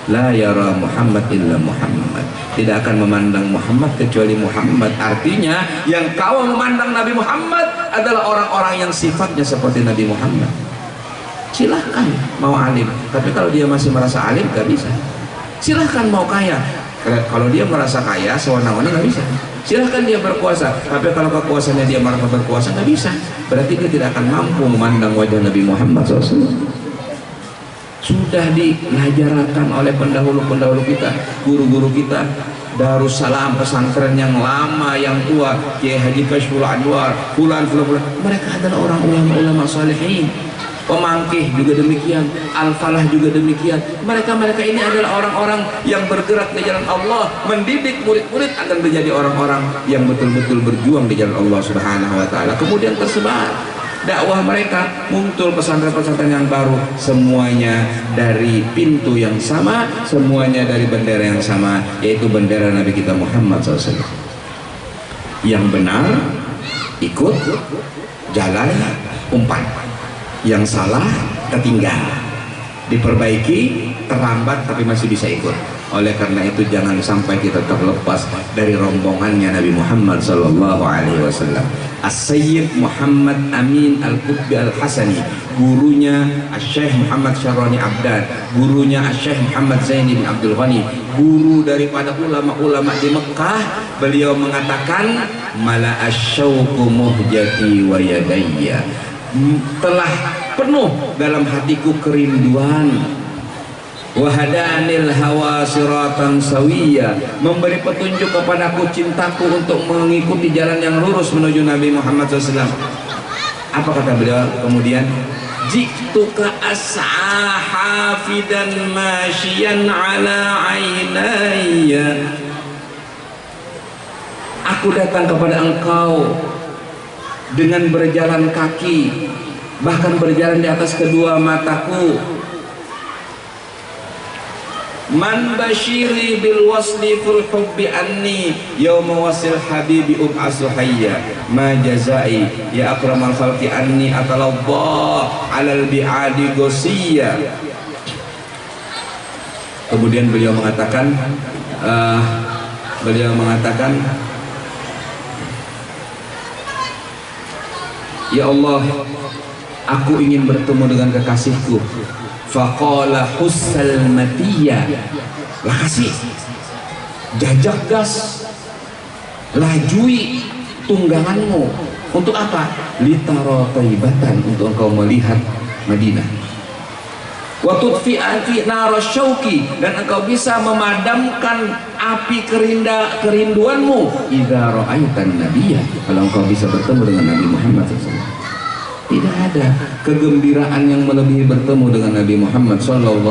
La yara Muhammad illa Muhammad. Tidak akan memandang Muhammad kecuali Muhammad. Artinya yang kau memandang Nabi Muhammad adalah orang-orang yang sifatnya seperti Nabi Muhammad. Silahkan mau alim, tapi kalau dia masih merasa alim gak bisa. Silahkan mau kaya, kalau dia merasa kaya sewenang-wenang gak bisa. Silahkan dia berkuasa, tapi kalau kekuasaannya dia merasa berkuasa gak bisa. Berarti dia tidak akan mampu memandang wajah Nabi Muhammad SAW. Sudah diajarkan oleh pendahulu-pendahulu kita, guru-guru kita. Darussalam, pesantren yang lama, yang tua, Kiai Haji Kashful Anwar, fulan, mereka adalah orang ulama salihin. Pemangkih juga demikian, Al-Falah juga demikian. Mereka ini adalah orang-orang yang bergerak di jalan Allah, mendidik murid-murid akan menjadi orang-orang yang betul-betul berjuang di jalan Allah Subhanahu wa taala. Kemudian tersebar dakwah mereka, muncul pesantren-pesantren yang baru, semuanya dari pintu yang sama, semuanya dari bendera yang sama, yaitu bendera Nabi kita Muhammad SAW. Yang benar ikut, jalan, umpan. Yang salah ketinggal, diperbaiki, terlambat tapi masih bisa ikut. Oleh karena itu jangan sampai kita terlepas dari rombongannya Nabi Muhammad SAW. As-Sayyid Muhammad Amin Al-Qutbi Al-Hasani, gurunya Syekh Muhammad Syarani Abdan, gurunya Syekh Muhammad Zaini bin Abdul Ghani, guru daripada ulama-ulama di Mekah. Beliau mengatakan, mala asyauqu muhjati wa yadayya, telah penuh dalam hatiku kerinduan, wahadanil hawa siratan sawiyya, memberi petunjuk kepadaku cintaku untuk mengikuti jalan yang lurus menuju Nabi Muhammad SAW. Apa kata beliau kemudian? Jiktuka as'a hafidan masyian ala ainayya, aku datang kepada engkau dengan berjalan kaki, bahkan berjalan di atas kedua mataku. Man bashiri bil wasli fil hubbi anni yawma wasil habibi ub'asu hayya ma jazai ya akramal khalqi anni atalabba alal bi'adi gosiyya. Kemudian beliau mengatakan ya Allah, aku ingin bertemu dengan kekasihku. Faqala hussal matiyya, kasih, jajak gas, lajui tungganganmu. Untuk apa? Litara taibatan, untuk engkau melihat Madinah. Wa tudfi anfi nara syauqi, dan engkau bisa memadamkan api kerinduanmu. Idza ra'aitan nabiyya, kalau engkau bisa bertemu dengan Nabi Muhammad SAW. Tidak ada kegembiraan yang melebihi bertemu dengan Nabi Muhammad SAW.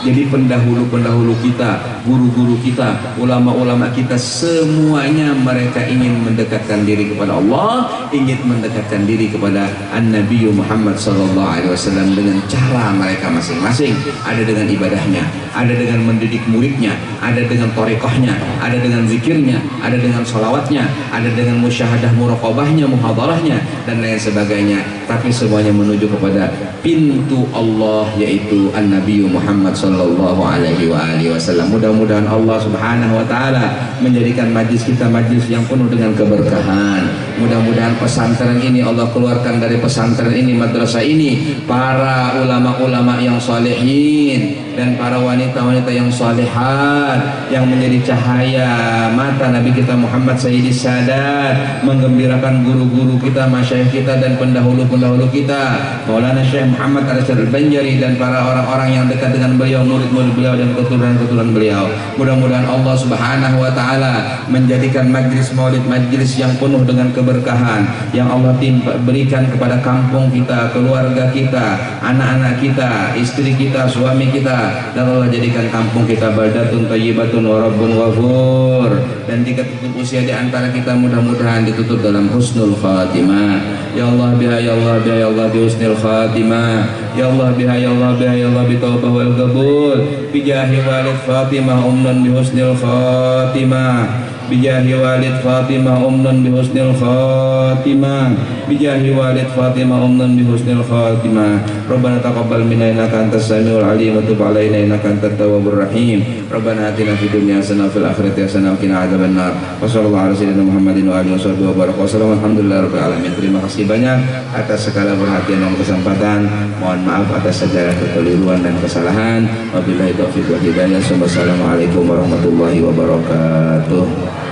Jadi pendahulu-pendahulu kita, guru-guru kita, ulama-ulama kita, semuanya mereka ingin mendekatkan diri kepada Allah, ingin mendekatkan diri kepada An-Nabi Muhammad SAW dengan cara mereka masing-masing. Ada dengan ibadahnya, ada dengan mendidik muridnya, ada dengan torekohnya, ada dengan zikirnya, ada dengan sholawatnya, ada dengan musyahadah muraqabahnya, muhadarahnya, dan lain sebagainya. Tapi semuanya menuju kepada pintu Allah, yaitu An-Nabi Muhammad sallallahu alaihi wasallam. Mudah-mudahan Allah Subhanahu wa taala menjadikan majlis kita majlis yang penuh dengan keberkahan. Mudah-mudahan pesantren ini Allah keluarkan dari pesantren ini, madrasah ini, para ulama-ulama yang salihin dan para wanita-wanita yang salihat yang menjadi cahaya mata Nabi kita Muhammad Sayyidis Sadat, menggembirakan guru-guru kita, masyayikh kita, dan pendahulu-pendahulu kita, Maulana Syekh Muhammad Arsyad Al-Banjari, dan para orang-orang yang dekat dengan beliau, murid-murid beliau dan keturunan-keturunan beliau. Mudah-mudahan Allah Subhanahu wa taala menjadikan majlis maulid majlis yang penuh dengan keberkahan yang Allah berikan kepada kampung kita, keluarga kita, anak-anak kita, istri kita, suami kita, dan Allah jadikan kampung kita baldatun thayyibatun wa rabbun ghafur. Dan jika tutup usia di antara kita, mudah-mudahan ditutup dalam husnul khatimah. Ya Allah biha, ya Allah biha, ya Allah bi husnul khatimah. Ya Allah biha, ya Allah biha, ya Allah bi taubah wal qabul. Bi jahi walid Fatimah umnan bi husnul khatimah. Bijahi walid Fatimah umnan bi husnil khatimah. Bijahi walid Fatimah umnan bi husnil khatimah. Rabbana taqabbal minna innaka antas samiul alim wa tub alaina innaka antat tawwabur rahim. Rabbana atina fid dunya hasanah wa fil akhirati hasanah wa qina adzabannar. Wa sallallahu ala sayyidina Muhammadin wa alihi wasallam wa baraka wasallam. Alhamdulillahirabbil alamin. Terima kasih banyak atas segala perhatian dan kesempatan. Mohon maaf atas segala kekeliruan dan kesalahan. Wabillahi taufiq wal hidayah. Wassalamualaikum warahmatullahi wabarakatuh.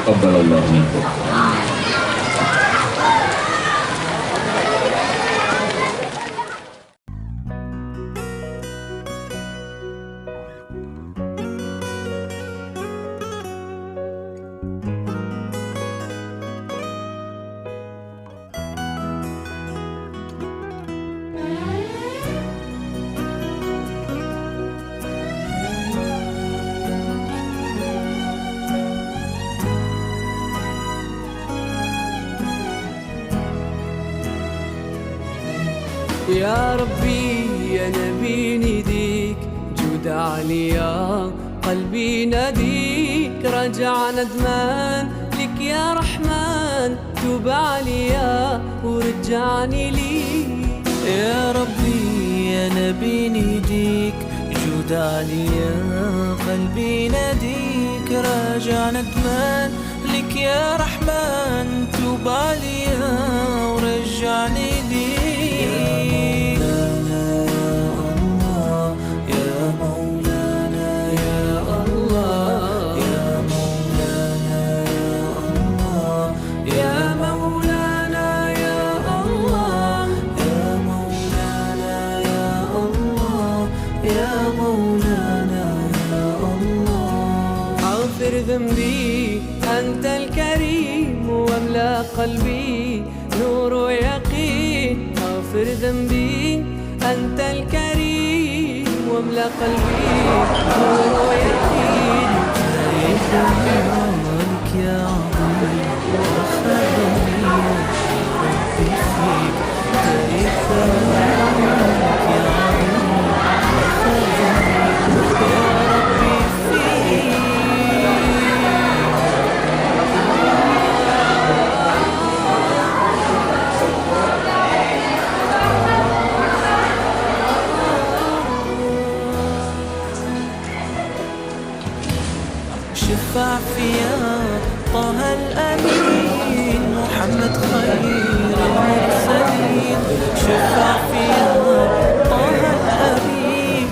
Taqabbalallahu minkum. يا ربي يا نبي نديك جود عليا قلبي ناديك رجع ندمان لك يا رحمن توب عليا ورجعني ليك. يا ربي يا نبي نديك جود عليا قلبي ناديك راجع ندمان لك يا رحمن توب عليا ورجعني ليك. ذنبي أنت الكريم واملأ قلبي نور ويقين. اغفر ذنبي أنت الكريم واملأ قلبي نور ويقين. سبحانك يا عظيم وخدمي ربي فيك تاريخ ثوانك يا عظيم وخدمي يا ربي فيك. شفع فيا طه الأمين محمد خير المرسلين. شفع فيا طه الأمين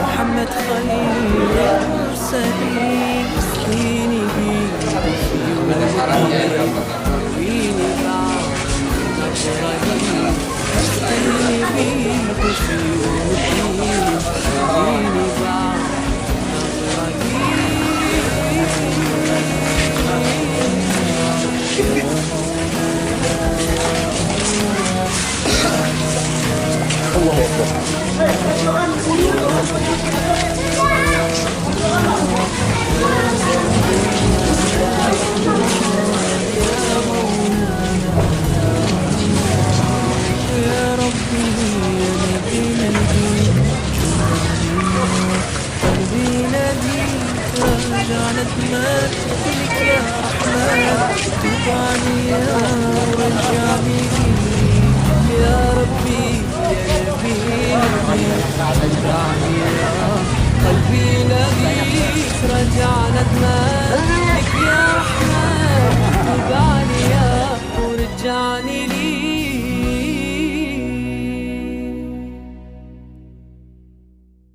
محمد خير المرسلين. اسقيني بيك في وجهي ورويني بعد نظرتي. اسقيني بيك في وجهي ورويني بعد نظرتي. ندمان إليك يا رحمن توب علي ورجعني